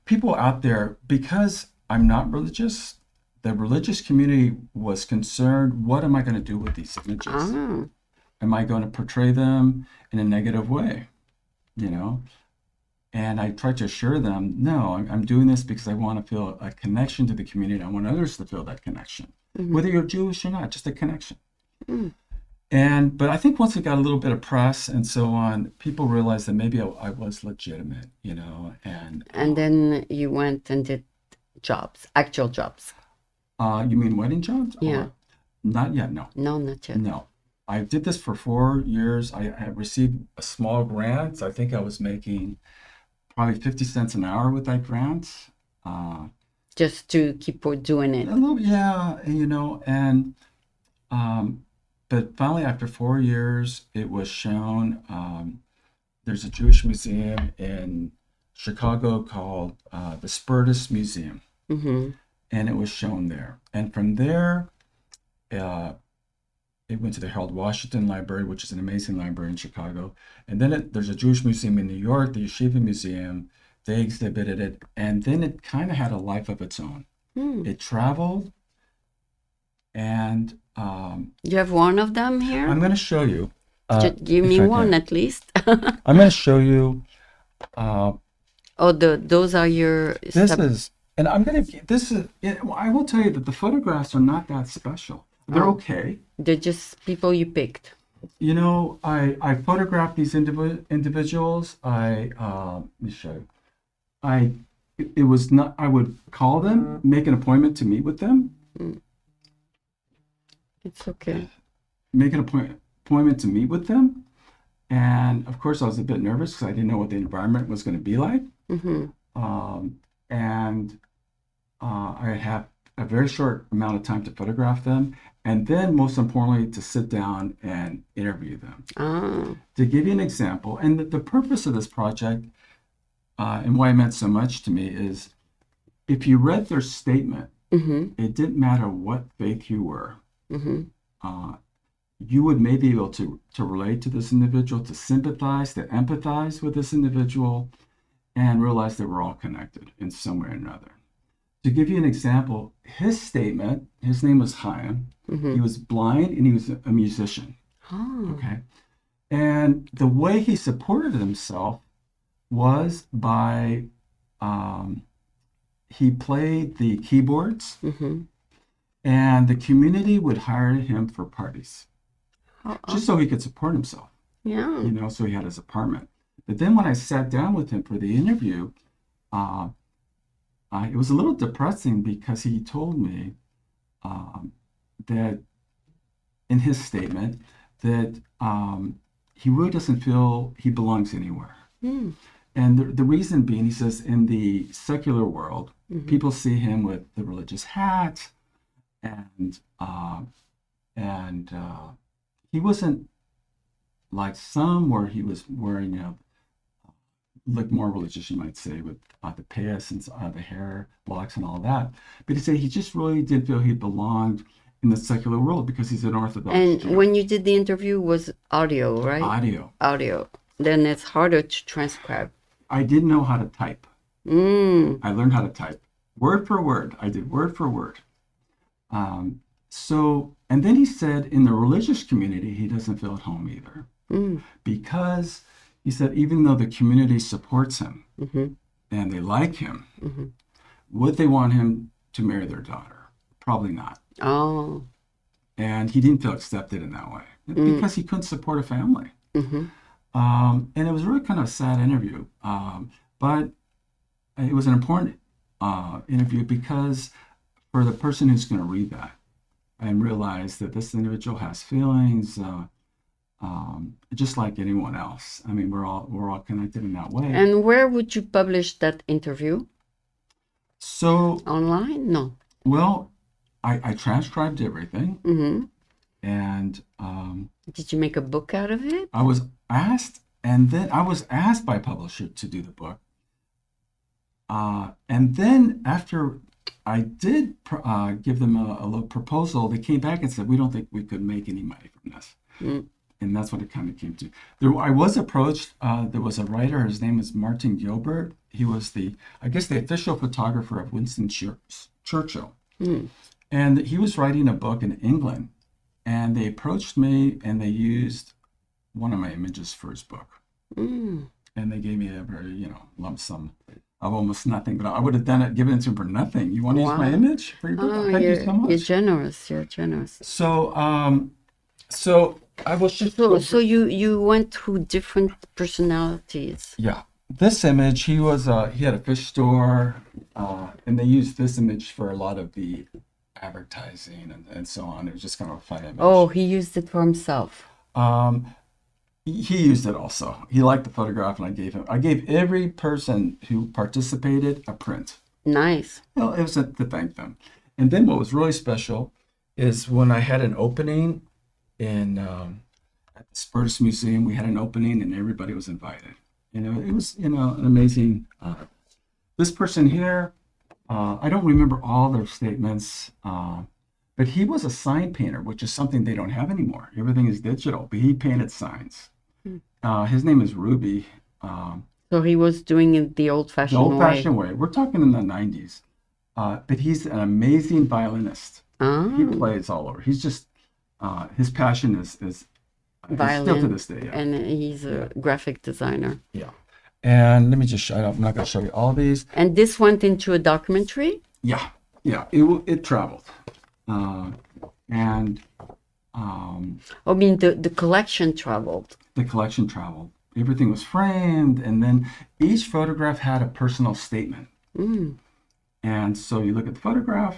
people out there, because I'm not religious, the religious community was concerned, what am I going to do with these images? Am I going to portray them in a negative way? And I tried to assure them, no, I'm doing this because I want to feel a connection to the community. I want others to feel that connection, whether you're Jewish or not, just a connection. But I think once we got a little bit of press and so on, people realized that maybe I was legitimate,
And then you went and did jobs, actual jobs.
You mean wedding jobs?
Yeah.
Or, not yet, no.
No, not yet.
No. I did this for 4 years. I received a small grant. I think I was making probably 50 cents an hour with that grant.
Just to keep doing it.
A little, yeah, but finally after 4 years, it was shown there's a Jewish museum in Chicago called the Spertus Museum,
Mm-hmm.
and it was shown there. And from there, uh, it went to the Harold Washington Library, which is an amazing library in Chicago. And then there's a Jewish museum in New York, the Yeshiva Museum. They exhibited it, and then it kind of had a life of its own.
Mm.
It traveled, and
You have one of them here?
I'm going to show you.
Just give me
if I
one
can.
at least.
I'm going to show you.
Oh, those are your
This
stuff.
is, and I'm going to. This is. I will tell you that the photographs are not that special. They're
Oh.
okay.
They're just people you picked.
You know, I photographed these individuals. Let me show you. It was not. I would call them, make an appointment to meet with them,
It's okay.
make an appointment to meet with them, and of course I was a bit nervous because I didn't know what the environment was going to be like.
Mm-hmm.
And I have a very short amount of time to photograph them, and then most importantly to sit down and interview them.
Ah.
To give you an example, and the purpose of this project and why it meant so much to me is if you read their statement,
Mm-hmm.
it didn't matter what faith you were.
Mm-hmm.
You would maybe be able to relate to this individual, to sympathize, to empathize with this individual, and realize that we're all connected in some way or another. To give you an example, his statement, his name was Chaim.
Mm-hmm.
He was blind and he was a musician.
Oh.
Okay. And the way he supported himself was by he played the keyboards,
Mm-hmm.
and the community would hire him for parties
Oh,
just so he could support himself,
yeah.
you know, so he had his apartment. But then when I sat down with him for the interview, it was a little depressing because he told me that in his statement that he really doesn't feel he belongs anywhere.
Mm.
And the reason being, he says, in the secular world,
Mm-hmm.
people see him with the religious hat, and he wasn't like some where he was wearing, you know, looked more religious, you might say, with the payas and the hair locks and all that. But he said he just really didn't feel he belonged in the secular world because he's an Orthodox
And
Jew.
when you did the interview, was audio, right?
Audio.
Audio. Then it's harder to transcribe.
I didn't know how to type.
Mm.
I learned how to type word for word. I did word for word. And then he said in the religious community, he doesn't feel at home either.
Mm.
Because he said, even though the community supports him
Mm-hmm.
and they like him,
Mm-hmm.
would they want him to marry their daughter? Probably not.
Oh.
And he didn't feel accepted in that way because he couldn't support a family.
Mm-hmm.
And it was really kind of a sad interview. But it was an important interview because for the person who's going to read that and realize that this individual has feelings, just like anyone else. I mean, we're all connected in that way.
And where would you publish that interview?
So,
Online? No.
well, I transcribed everything,
Mm-hmm.
and
Did you make a book out of it?
I was asked, and then I was asked by a publisher to do the book. And then after I did give them a little proposal, they came back and said, we don't think we could make any money from this.
Mm.
And that's what it kind of came to. I was approached. There was a writer. His name is Martin Gilbert. He was I guess, the official photographer of Winston Churchill.
Mm.
And he was writing a book in England. And they approached me, and they used one of my images for his book.
Mm.
And they gave me a very, lump sum of almost nothing. But I would have given it to him for nothing. You want to use my
Wow.
image for your book?
Oh,
Thank you so much.
you're generous. You're generous.
So I was just
So you went through different personalities.
yeah. This image, he had a fish store, and they used this image for a lot of the advertising and so on. It was just kind of a fun image.
Oh, he used it for himself.
He used it also. He liked the photograph, and I gave every person who participated a print.
Nice.
Well, it was to thank them. And then what was really special is when I had an opening in at the Spurs Museum. We had an opening and everybody was invited. It was, an amazing. This person here, I don't remember all their statements, but he was a sign painter, which is something they don't have anymore. Everything is digital, but he painted signs. His name is Ruby.
So he was doing it the
The
old-fashioned way.
old-fashioned way. We're talking in the 90s. But he's an amazing violinist. He
Ah,
plays all over. He's just his passion is still to
violin,
this day. Yeah.
and he's
Yeah.
a graphic designer.
Yeah. And let me just show you. I'm not going to show you all these.
And this went into a documentary?
Yeah. Yeah. It traveled. And
I mean, the collection traveled.
the collection traveled. Everything was framed, and then each photograph had a personal statement.
Mm.
And so you look at the photograph,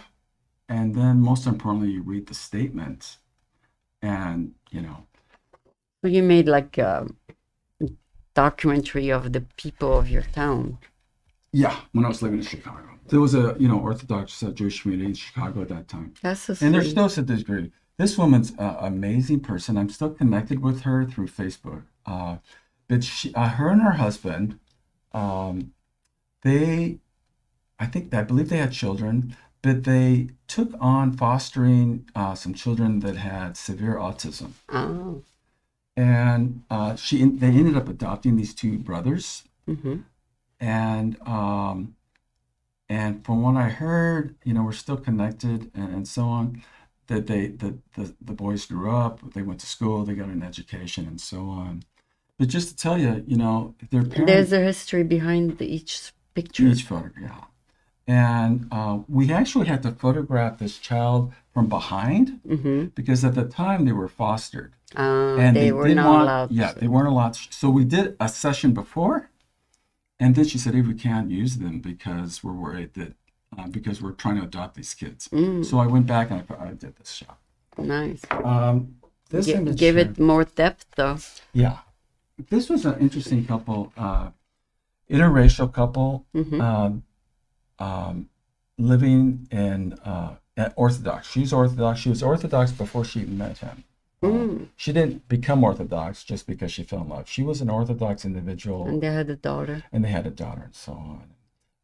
and then most importantly, you read the statement. And,
So you made like a documentary of the people of your town.
yeah, when I was living in Chicago, there was a, Orthodox Jewish community in Chicago at that time.
That's so
And there's
sweet.
still to this degree. This woman's an amazing person. I'm still connected with her through Facebook. But her and her husband, um, they, I believe they had children, but they took on fostering some children that had severe autism.
Oh.
And they ended up adopting these two brothers.
Mm-hmm.
And from what I heard, we're still connected and so on. That the boys grew up, they went to school, they got an education, and so on. But just to tell you, their
There's
parents
a history behind each picture.
each photograph, and we actually had to photograph this child from behind
Mm-hmm.
because at the time they were fostered and
They were
didn't
not
want,
allowed.
yeah, they weren't allowed. So we did a session before. And then she said, "Hey, we can't use them because we're worried that because we're trying to adopt these kids." So I went back and I did this shot.
Nice.
This image
Give
here,
it more depth, though.
yeah, this was an interesting couple, interracial couple, living in at Orthodox. She's Orthodox. She was Orthodox before she even met him. She didn't become Orthodox just because she fell in love. She was an Orthodox individual.
And they had a daughter.
And they had a daughter and so on.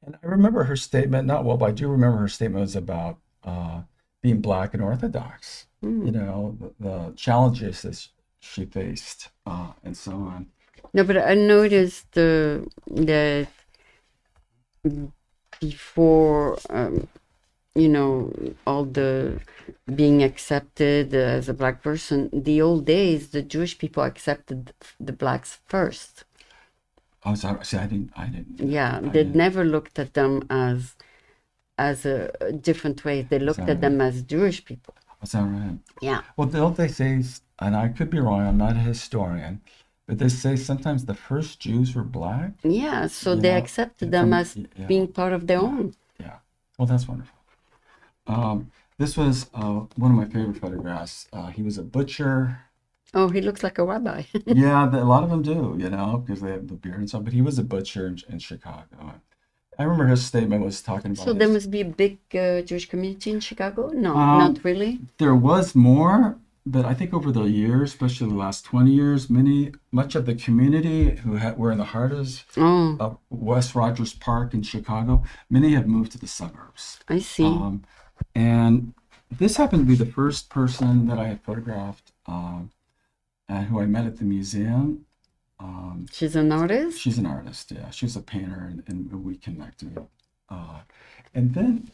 And I remember her statement, not well, but I do remember her statement was about being Black and Orthodox, the challenges that she faced and so on.
No, but I noticed that before, all the being accepted as a Black person, the old days, the Jewish people accepted the Blacks first.
Oh, sorry. See, I didn't.
Yeah,
I
they
didn't.
never looked at them as a different way. They looked at them as Jewish people.
Is that right?
Yeah.
Well, don't they say, and I could be wrong, I'm not a historian, but they say sometimes the first Jews were Black?
Yeah, so
You
they
know,
accepted them as
yeah.
being part of their own.
Yeah. Well, that's wonderful. This was one of my favorite photographs. He was a butcher.
Oh, he looks like a rabbi.
Yeah, a lot of them do, because they have the beard and stuff. But he was a butcher in Chicago. I remember his statement was talking about
So there must be a big Jewish community in Chicago? No,
Um,
not really.
There was more, but I think over the years, especially the last 20 years, much of the community were in the heart
Oh,
of West Rogers Park in Chicago, many have moved to the suburbs.
I see.
And this happened to be the first person that I had photographed and who I met at the museum.
She's an artist?
She's an artist, yeah. She was a painter, and we connected. And then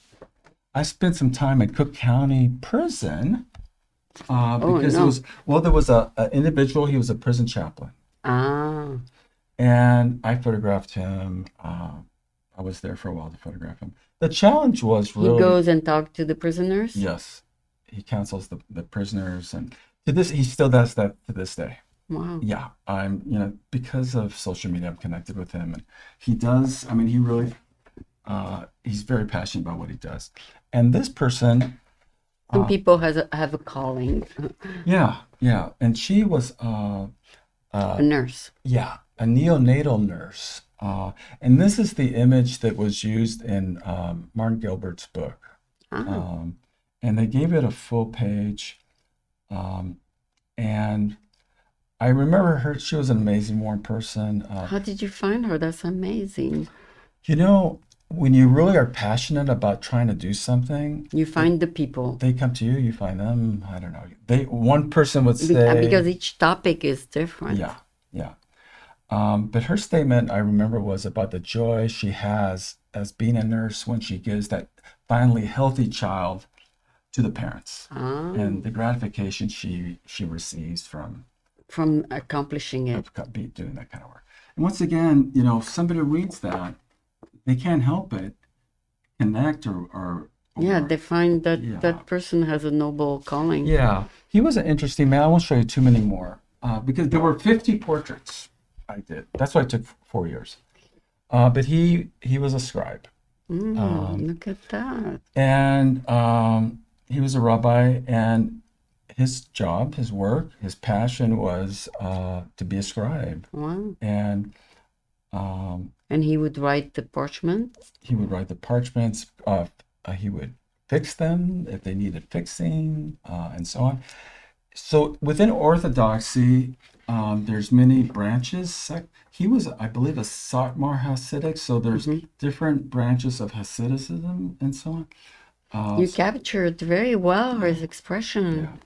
I spent some time at Cook County Prison because
no.
there was an individual, he was a prison chaplain.
Ah,
And I photographed him. I was there for a while to photograph him. The challenge was
he
really,
goes and talks to the prisoners?
yes, he counsels the prisoners, and he still does that to this day.
Wow.
Yeah, because of social media, I'm connected with him, and he does. I mean, he really, he's very passionate about what he does. And this person,
Some people have a calling,
yeah, and she was,
a nurse.
yeah, a neonatal nurse. And this is the image that was used in Martin Gilbert's book.
Ah,
And they gave it a full page. And I remember her. She was an amazing, warm person.
How did you find her? That's amazing.
You know, when you really are passionate about trying to do something,
You find the people.
they come to you, you find them. I don't know. One person would
Because
say,
each topic is different.
yeah, yeah. But her statement, I remember, was about the joy she has as being a nurse when she gives that finally healthy child to the parents,
Ah,
and the gratification she receives from
from accomplishing it.
doing that kind of work. And once again, you know, if somebody reads that, they can't help but connect
Yeah,
or
they find that
yeah.
that person has a noble calling.
Yeah, he was an interesting man. I won't show you too many more because there were 50 portraits I did. That's why it took 4 years. But he was a scribe,
Look at that.
and he was a rabbi, and his job, his work, his passion was to be a scribe,
Wow.
and um,
And he would write the parchment.
he would write the parchments. He would fix them if they needed fixing, and so on. So within Orthodoxy, there's many branches. He was, I believe, a Satmar Hasidic. So there's different branches of Hasidism and so on.
You captured very well his expression.
Yeah.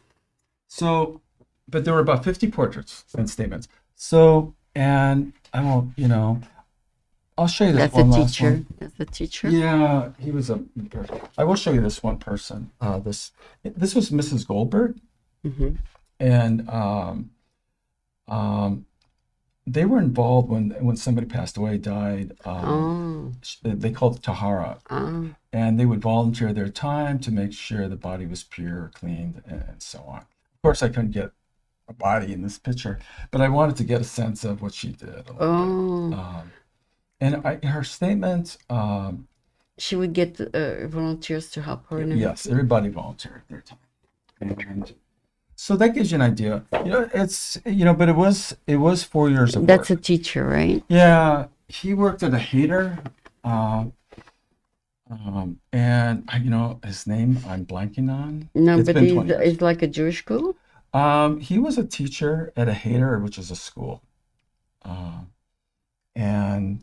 So, but there were about 50 portraits and statements. So, and I won't, you know, I'll show you this
That's a
one last
teacher.
one.
That's a teacher.
Yeah, he was a. I will show you this one person. This was Mrs. Goldberg,
Mm-hmm.
and um, they were involved when somebody passed away, died.
Oh,
They called it tahara,
ah.
and they would volunteer their time to make sure the body was pure, cleaned, and so on. Of course, I couldn't get a body in this picture, but I wanted to get a sense of what she did a little bit.
Oh.
And her statement,
She would get volunteers to help her. And
yes, everybody volunteered their time, and so that gives you an idea. You know, it's but it was 4 years of
That's a
work.
teacher, right?
Yeah, he worked at a hater, and his name I'm blanking on.
No,
It's
but
been 20 years.
it's like a Jewish school.
He was a teacher at a hater, which is a school, and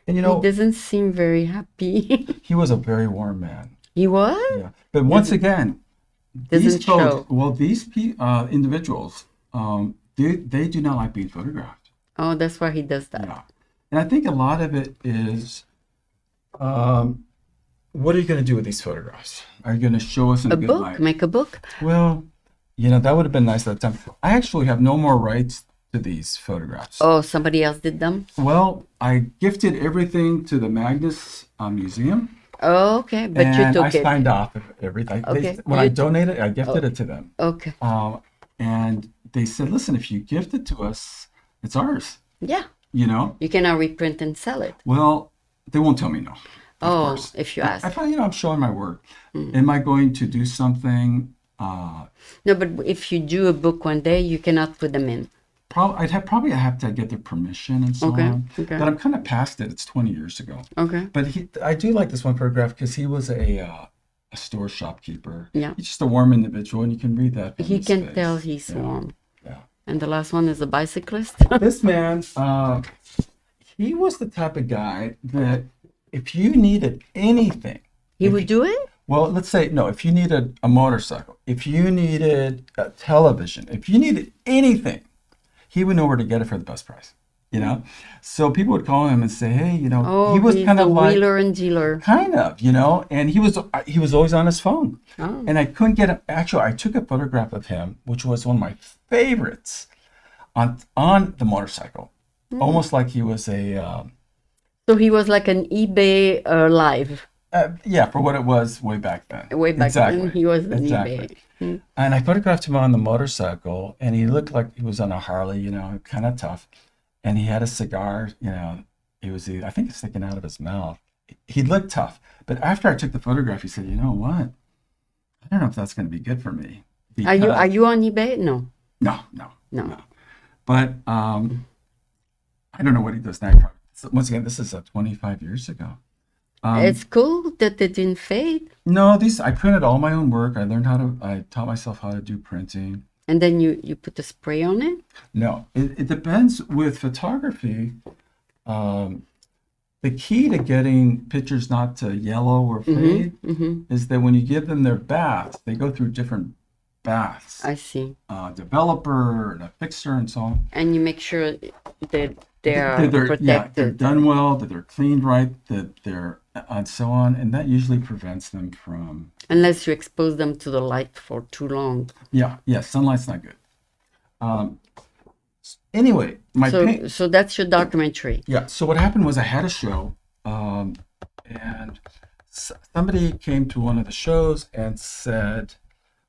and
He doesn't seem very happy.
he was a very warm man.
He was?
Yeah, but once again,
Doesn't show.
these individuals, they do not like being photographed.
Oh, that's why he does that.
Yeah, and I think a lot of it is, what are you going to do with these photographs? Are you going to show us in a
A
good
book,
light?
make a book.
Well, that would have been nice at the time. I actually have no more rights to these photographs.
Oh, somebody else did them?
Well, I gifted everything to the Magnus Museum,
Oh, okay, but you
and
took
I
it.
signed off of everything.
Okay.
When I donated, I gifted it to them.
Okay.
And they said, listen, if you gift it to us, it's ours,
Yeah.
you know?
You cannot reprint and sell it.
Well, they won't tell me no, of
Oh,
course.
if you
I
ask.
thought, I'm showing my work. Am I going to do something?
No, but if you do a book one day, you cannot put them in.
I have to get their permission and so
Okay,
on.
okay.
But I'm kind of past it. It's 20 years ago.
Okay.
But I do like this one photograph because he was a store shopkeeper.
Yeah.
He's just a warm individual, and you can read that from
He
his
can
face.
tell he's
Yeah,
warm.
yeah.
And the last one is a bicyclist.
This man, he was the type of guy that if you needed anything,
He would do it?
well, let's say, no, if you needed a motorcycle, if you needed a television, if you needed anything, he would know where to get it for the best price, So people would call him and say, hey,
Oh,
he was
he's
kind
a
of like,
wheeler and dealer.
kind of, and he was always on his phone.
Oh.
And I couldn't get him. Actually, I took a photograph of him, which was one of my favorites, on the motorcycle, almost like he was a
So he was like an eBay live.
yeah, for what it was way back then.
Way back
exactly.
then, he was an
exactly.
eBay.
And I photographed him on the motorcycle, and he looked like he was on a Harley, kind of tough. And he had a cigar, I think it's sticking out of his mouth. He looked tough. But after I took the photograph, he said, you know what? I don't know if that's going to be good for me.
Are you on eBay? No.
No. But I don't know what he does now. So once again, this is 25 years ago.
It's cool that they didn't fade.
No, I printed all my own work. I taught myself how to do printing.
And then you put the spray on it?
No, it depends with photography. Um, the key to getting pictures not to yellow or fade is that when you give them their baths, they go through different baths,
I see.
developer and a fixer and so on.
And you make sure that they
That
are
they're
protected.
done well, that they're cleaned right, that they're and so on, and that usually prevents them from.
Unless you expose them to the light for too long.
Yeah, sunlight's not good. Um, anyway, my paint.
So that's your documentary.
Yeah. So what happened was I had a show, and somebody came to one of the shows and said,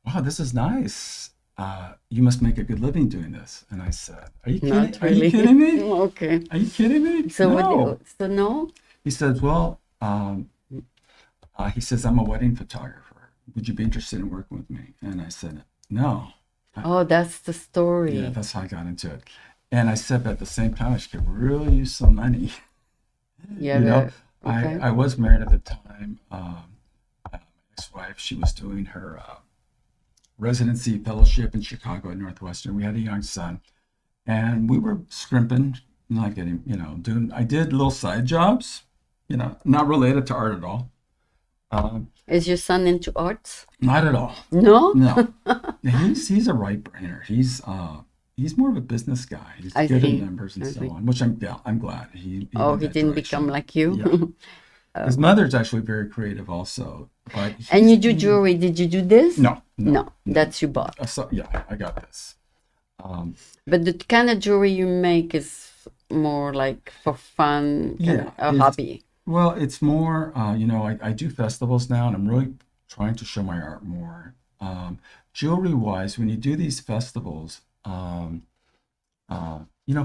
"Wow, this is nice. You must make a good living doing this." And I said, "Are you kidding?
Not
Are you
really.
kidding me?
Okay.
Are you kidding me?"
So
No.
so no?
He says, "Well, he says I'm a wedding photographer. Would you be interested in working with me?" And I said, "No."
Oh, that's the story.
Yeah, that's how I got into it. And I said, but at the same time, I could really use some money.
Yeah,
You know,
okay.
I was married at the time. My ex-wife, she was doing her residency fellowship in Chicago at Northwestern. We had a young son, and we were scrimping, not getting, doing. I did little side jobs, not related to art at all.
Is your son into arts?
Not at all.
No?
No, he's a right brainer. He's more of a business guy. He's
I
good at
see.
numbers and
I
so
see.
on, which I'm glad he
Oh,
went
he
that
didn't
direction.
become like you?
Yeah. His mother's actually very creative also, but
And you do jewelry. Did you do this?
No,
No, that's you bought.
So yeah, I got this.
But the kind of jewelry you make is more like for fun,
Yeah,
a
it's-
hobby.
Well, it's more, I do festivals now, and I'm really trying to show my art more. Jewelry wise, when you do these festivals,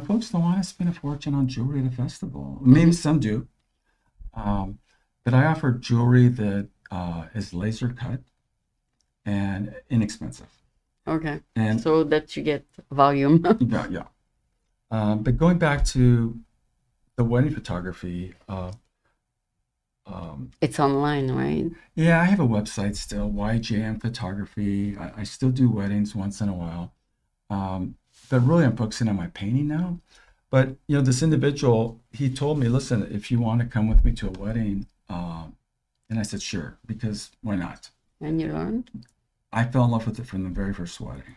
folks don't want to spend a fortune on jewelry at a festival. Maybe some do, but I offer jewelry that is laser cut and inexpensive.
Okay.
And
So that you get volume.
yeah. But going back to the wedding photography,
It's online, right?
yeah, I have a website still, YJM Photography. I still do weddings once in a while. But really, I'm focusing on my painting now. But, this individual, he told me, listen, if you want to come with me to a wedding, and I said, sure, because why not?
And you learned?
I fell in love with it from the very first wedding.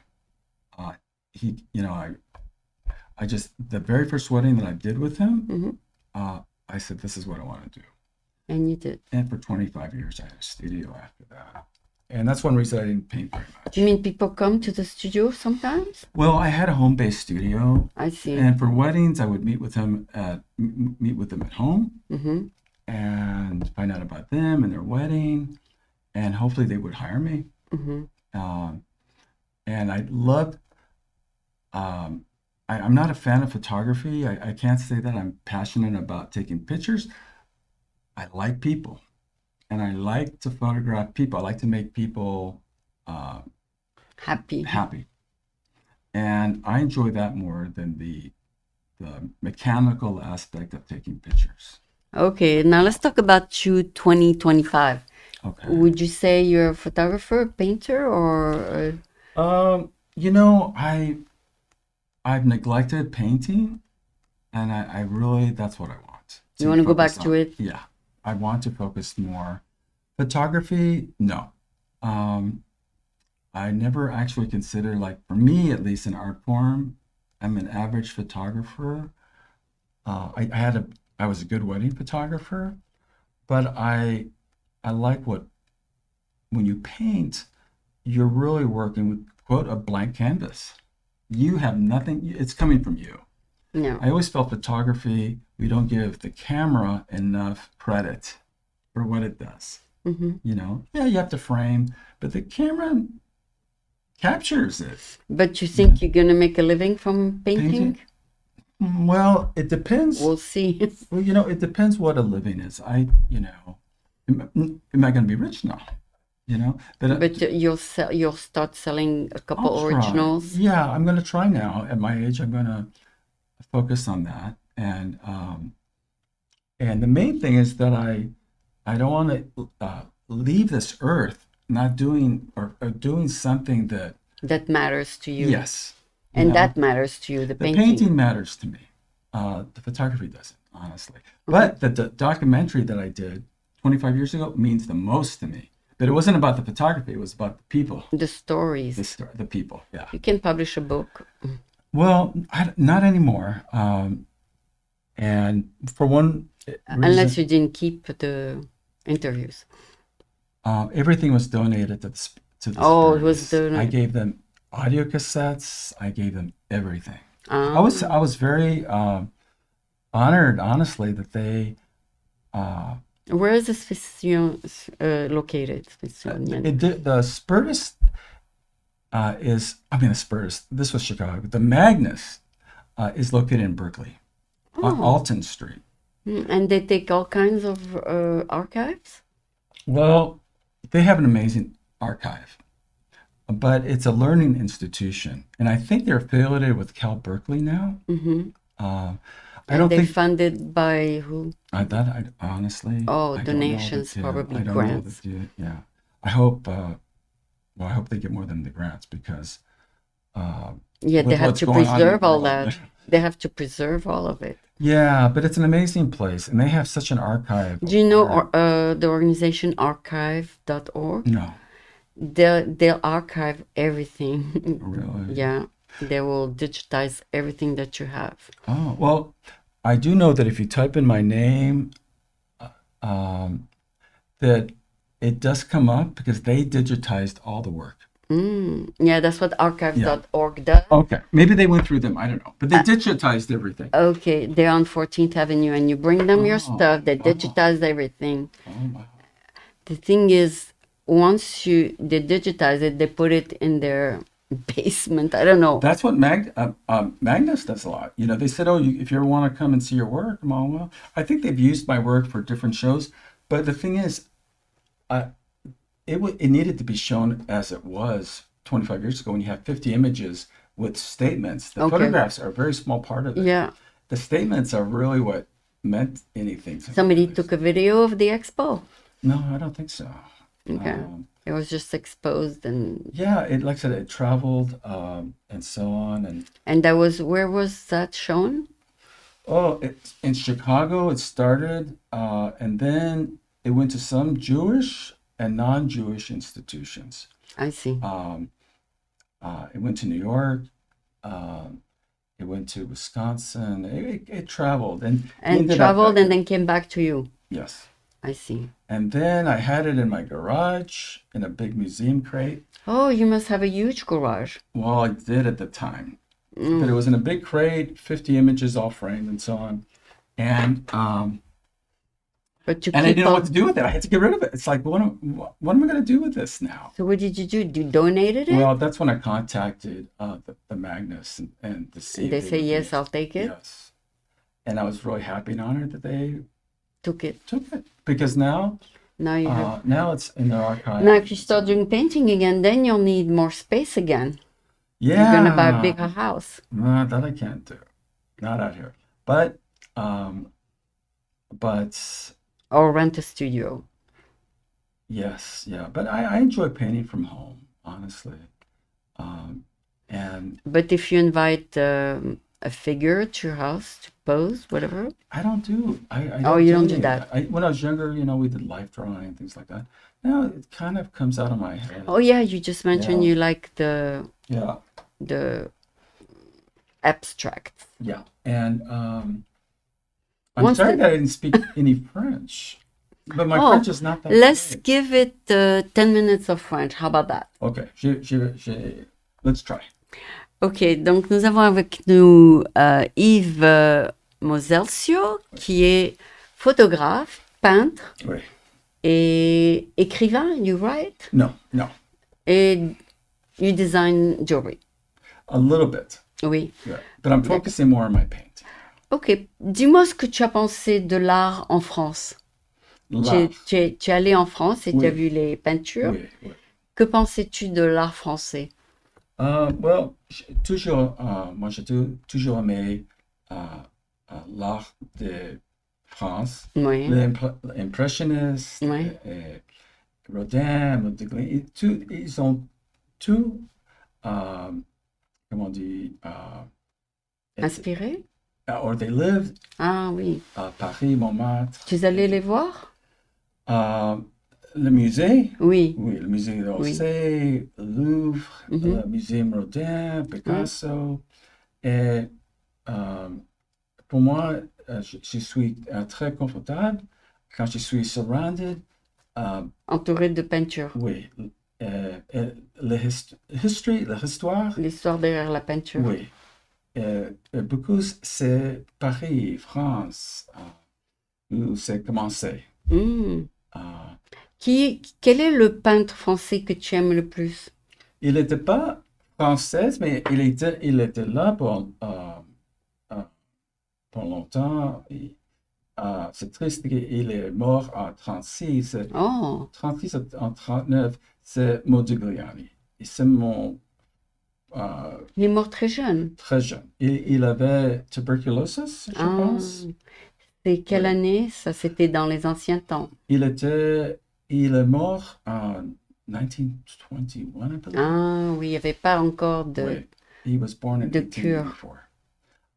The very first wedding that I did with him, I said, this is what I want to do.
And you did.
And for 25 years, I had a studio after that. And that's one reason I didn't paint very much.
You mean people come to the studio sometimes?
Well, I had a home-based studio,
I see.
and for weddings, I would meet with them at home
Mm-hmm.
and find out about them and their wedding, and hopefully they would hire me.
Mm-hmm.
And I loved. I'm not a fan of photography. I can't say that I'm passionate about taking pictures. I like people, and I like to photograph people. I like to make people happy, and I enjoy that more than the mechanical aspect of taking pictures.
Okay, now let's talk about you 2025.
Okay.
Would you say you're a photographer, painter, or
I've neglected painting, and I really that's what I want.
you want to go back
focus
to
on.
it?
Yeah, I want to focus more. Photography, no. I never actually considered, like, for me at least, an art form. I'm an average photographer. I was a good wedding photographer, but I like when you paint, you're really working with, quote, a blank canvas. You have nothing, it's coming from you.
No.
I always felt photography, we don't give the camera enough credit for what it does.
Mm-hmm.
Yeah, you have to frame, but the camera captures it.
But you think you're going to make a living from painting?
Painting? Well, it depends.
We'll see.
Well, it depends what a living is. Am I going to be rich? No.
But you'll start selling a couple
I'll try.
originals.
Yeah, I'm going to try now. At my age, I'm going to focus on that. And the main thing is that I don't want to leave this earth not doing or doing something that
that matters to you.
Yes. You
And
know,
that matters to you, the
the
painting.
painting matters to me. The photography doesn't, honestly.
Mhm.
But the documentary that I did 25 years ago means the most to me. But it wasn't about the photography, it was about the people,
The stories.
the people. Yeah.
You can publish a book.
Well, not anymore. And for one
Unless
reason,
you didn't keep the interviews.
everything was donated to the
Oh, it was
Spurs. I
the
gave them audio cassettes. I gave them everything. I
ah.
was very honored, honestly, that they
Where is the located? Smithsonian.
the Spurs the Spurs. This was Chicago. The Magnus is located in Berkeley on
Oh,
Alton Street.
and they take all kinds of archives.
Well, they have an amazing archive, but it's a learning institution, and I think they're affiliated with Cal Berkeley now.
Mm-hmm.
I
And
don't
they
think
funded by who?
I honestly
Oh,
I don't know
donations,
the deal.
probably
I don't know the
grants.
deal. Yeah, I hope. Well, I hope they get more than the grants because
Yeah, they
with
have
what's
to
going on in the
preserve all
world.
that. They have to preserve all of it.
Yeah, but it's an amazing place, and they have such an archive
Do
of
you know
art.
the organization archive.org?
No,
They'll archive everything.
really.
Yeah, they will digitize everything that you have.
Oh, well, I do know that if you type in my name, um, that it does come up because they digitized all the work.
Yeah, that's what
Yeah.
archive.org does.
Okay. Maybe they went through them. I don't know. But they digitized everything.
Okay, they're on 14th Avenue, and you bring them your
Oh,
stuff, they
oh,
digitize everything.
oh my.
The thing is, once they digitize it, they put it in their basement. I don't know.
That's what Magnus does a lot. You know, they said, "Oh, if you ever want to come and see your work, I'm all, well." I think they've used my work for different shows, but the thing is, I it needed to be shown as it was 25 years ago when you have 50 images with statements. The
Okay.
photographs are a very small part of it.
Yeah,
The statements are really what meant anything to me.
somebody took a video of the expo.
No, I don't think so.
Okay, it was just exposed, and
Yeah, like I said, it traveled and so on. And
that was where was that shown?
it's in Chicago. It started, and then it went to some Jewish and non-Jewish institutions.
I see.
It went to New York. It went to Wisconsin. It traveled and
And
ended up
traveled
back
and
here.
then came back to you.
Yes.
I see.
And then I had it in my garage in a big museum crate.
Oh, you must have a huge garage.
Well, I did at the time, but it was in a big crate, 50 images all framed and so on. And
But you
I
keep
didn't know
all...
what to do with it. I had to get rid of it. It's like, what am I going to do with this now?
So what did you do? You donated it?
Well, that's when I contacted the Magnus and to see
And
if
they
they
say,
would
yes,
be-
I'll take it.
Yes. And I was really happy and honored that they
Took it.
took it because now
Now you have...
now it's in the archive.
Now, if you start doing painting again, then you'll need more space again.
Yeah.
You're gonna buy a bigger house.
No, that I can't do. Not out here. But
Or rent a studio.
yes, yeah. But I enjoy painting from home, honestly. And
But if you invite a figure to your house to pose, whatever.
I don't do. I
Oh,
don't
you
do
don't do
any of
that.
When I was younger, we did life drawing and things like that. Now it kind of comes out of my head.
Oh yeah, you just mentioned
Yeah.
you like
Yeah,
the abstract.
yeah. And I'm
Once
sorry
the-
that I didn't speak any French, but my
Oh,
French is not that
Let's
great.
give it 10 minutes of French. How about that?
Okay, let's try.
Ok, donc nous avons avec nous Yves Mozelsio, qui est photographe, peintre
Oui.
et écrivain, you write?
No, no.
Et you design jewelry.
A little bit.
Oui.
Yeah. But I'm focusing more on my paint.
Ok, dis-moi ce que tu as pensé de l'art en France.
L'art.
Tu es allé en France et tu
Oui.
as vu les peintures.
Oui, oui.
Que pensais-tu de l'art français?
Well, moi j'ai toujours aimé l'art de France,
Oui.
l'impressionniste,
Oui.
Rodin, Modigliani, ils ont tous comment on dit,
Inspiré?
or they lived
Ah oui.
à Paris, Montmartre.
Tu es allé les voir?
Euh, le musée,
Oui,
oui, le musée
oui.
d'Orsay, le Louvre,
Mhm.
le musée Rodin,
Oui.
Picasso. Et euh, pour moi, je suis très confortable quand je suis surrounded. euh,
Entouré de peinture.
oui, l'histoire,
L'histoire derrière la peinture.
oui. Beaucoup, c'est Paris, France, où c'est commencé.
Hmm.
Euh,
Quel est le peintre français que tu aimes le plus?
il n'était pas français, mais il était là euh, pour longtemps. C'est triste qu'il est mort en 36.
Oh,
36 en 39, c'est Modigliani. Et c'est mon euh,
il est mort très jeune.
très jeune. Il avait tuberculose, je
Ah,
pense.
c'est quelle
Oui.
année? Ça, c'était dans les anciens temps.
Il est mort en 1921, I believe.
Ah oui, il n'y avait pas encore
Oui. He was born in
de cure.
1884.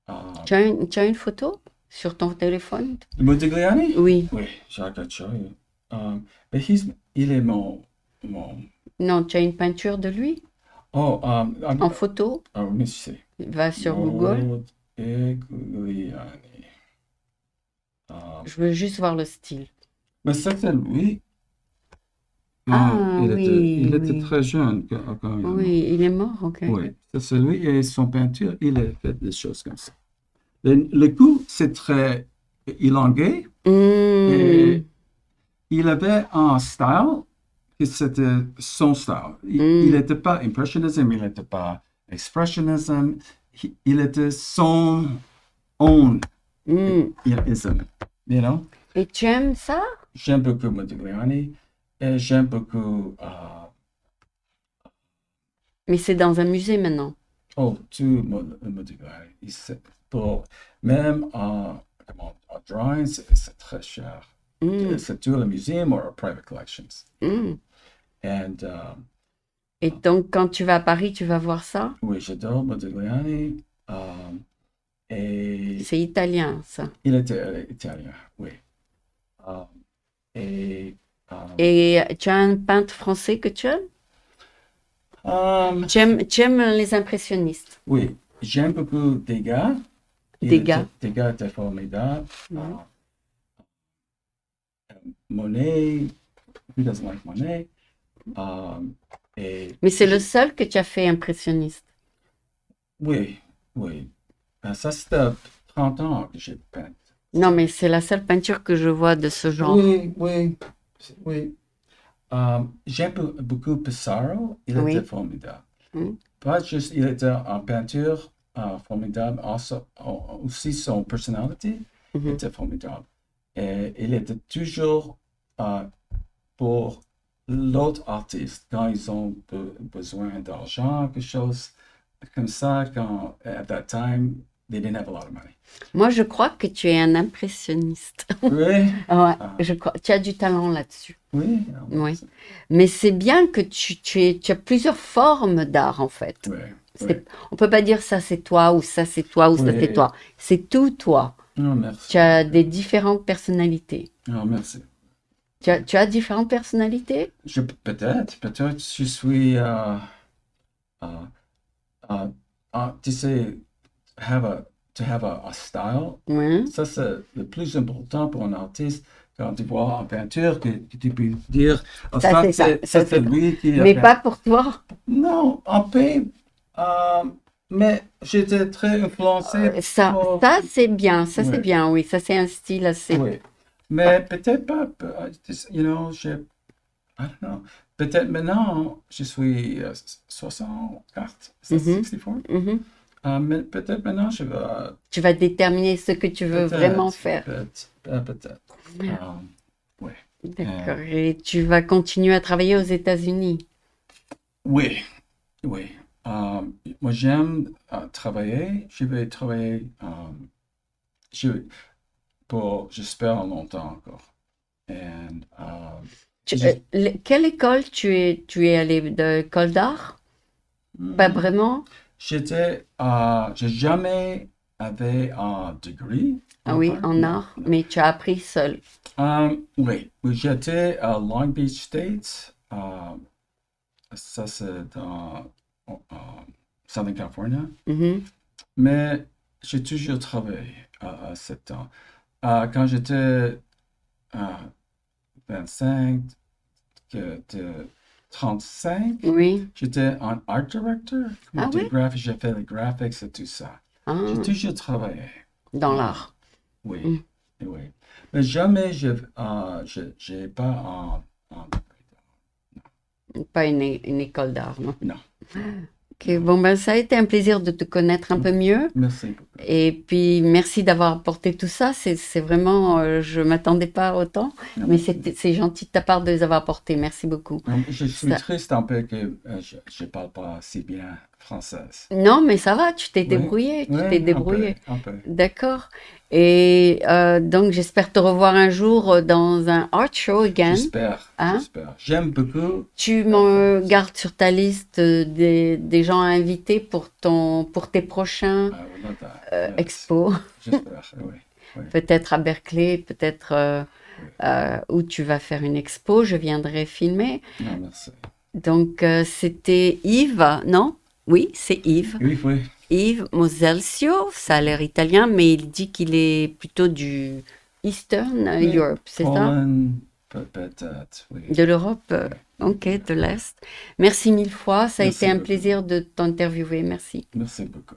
Um,
Tu as une photo sur ton téléphone?
Modigliani?
Oui.
Oui, j'ai regardé ça. Mais il est mon...
Non, tu as une peinture de lui
Oh,
en photo?
let me see.
Va sur Google.
Modigliani.
Je veux juste voir le style.
Mais ça, c'est lui.
Ah
Il
oui,
était
oui.
très jeune quand il est mort.
Oui, il est mort, ok.
Oui, ça, c'est lui et son peinture, il a fait des choses comme ça. Le coup, c'est très élongué
Hmm,
et il avait un style que c'était son style. Il
hmm,
n'était pas impressionism, il n'était pas expressionism, il était son own
hmm.
ism, you know?
Et tu aimes ça?
J'aime beaucoup Modigliani et j'aime beaucoup
Mais c'est dans un musée maintenant.
oh, tout Modigliani. Pour, même en drawing, c'est très cher.
Hmm,
C'est tout le museum ou private collections.
hmm.
And
Et donc, quand tu vas à Paris, tu vas voir ça?
oui, j'adore Modigliani. Et
C'est italien, ça.
il était italien, oui. Um, et
Et tu as un peintre français que tu aimes?
um,
Tu aimes les impressionnistes?
oui, j'aime beaucoup Degas.
Degas.
Degas était formidable.
Mhm.
Monet, who doesn't like Monet? Um, et
Mais c'est le seul que tu as fait impressionniste.
oui, oui. Ça, c'était 30 ans que j'ai peint.
Non, mais c'est la seule peinture que je vois de ce genre.
Oui, oui, oui. J'aime beaucoup Pissarro. Il était
Oui.
formidable.
Mm.
Pas juste, il était en peinture formidable, aussi son personnalité
Mhm.
était formidable. Et il était toujours pour l'autre artiste quand ils ont besoin d'argent, quelque chose comme ça, quand at that time, they didn't have a lot of money.
Moi, je crois que tu es un impressionniste.
Oui,
Ouais,
Ah.
je crois. Tu as du talent là-dessus.
oui,
Oui. Mais c'est bien que tu as plusieurs formes d'art, en fait.
oui, oui.
On peut pas dire ça c'est toi ou ça c'est toi ou ça c'est
Oui.
toi. C'est tout toi.
Oh, merci.
Tu as des différentes personnalités.
Oh, merci.
Tu as différentes personnalités?
Peut-être, je suis, uh, tu sais, to have a style.
Oui.
Ça, c'est le plus important pour un artiste. Quand tu vois en peinture, que tu peux dire, oh,
Ça, c'est ça. Ça,
c'est
c'est
lui qui a
Mais
peint.
pas pour toi.
Non, en paix, mais j'étais très influencé
Ça c'est bien. Ça c'est
oui,
bien, oui. Ça c'est un style assez.
oui. Mais peut-être pas, you know, I don't know. Peut-être maintenant, je suis 64,
Mhm,
64.
mhm.
Mais peut-être maintenant, je vais.
Tu vas déterminer ce que tu veux vraiment faire.
Peut-être. Oui.
D'accord. Et tu vas continuer à travailler aux États-Unis.
Oui, oui. Moi, j'aime travailler. Je vais travailler je, j'espère, longtemps encore. And,
Quelle école tu es allé de école d'art? Pas
Hmm.
vraiment?
J'ai jamais avait un degré
Ah
en
oui,
art.
en
Non,
art,
non.
mais tu as appris seul.
Oui, oui, j'étais à Long Beach State. Ça, c'est dans Southern California.
Mhm.
Mais j'ai toujours travaillé à 7 ans. Quand j'étais à 25, de 35,
Oui.
j'étais un art director,
Ah
des
oui?
graphiques, j'ai fait les graphics et tout ça. J'ai
Ah,
toujours travaillé.
dans
Euh,
l'art.
oui,
Mm.
oui. Mais jamais j'ai pas un-
Pas une école d'art, non?
non,
Ok,
non.
bon ben ça a été un plaisir de te connaître un peu mieux.
Merci beaucoup.
Et puis merci d'avoir apporté tout ça. C'est vraiment, je m'attendais pas autant,
Non,
mais
merci.
c'est gentil de ta part de les avoir apportés. Merci beaucoup.
Je suis
Ça,
triste un peu que je parle pas si bien française.
non, mais ça va, tu t'es
Oui,
débrouillé,
oui,
tu t'es
un peu,
débrouillé.
un peu.
D'accord. Et donc j'espère te revoir un jour dans un art show again.
J'espère,
Hein?
j'espère. J'aime beaucoup
Tu
faire
me
ça.
gardes sur ta liste des gens à inviter pour tes prochains
I would love that. Yes.
expos.
J'espère, oui, oui,
Peut-être à Berkeley, peut-être
oui.
où tu vas faire une expo, je viendrai filmer.
Non, merci.
Donc, c'était Yves, non? Oui, c'est Yves.
Oui, oui.
Yves Mozelsio, ça a l'air italien, mais il dit qu'il est plutôt du Eastern
Oui,
Europe, c'est ça?
Poland, peut-être, oui,
De l'Europe,
oui, oui,
ok,
oui.
de l'Est. Merci mille fois, ça a été
Merci
un
beaucoup.
plaisir de t'interviewer, merci.
Merci beaucoup.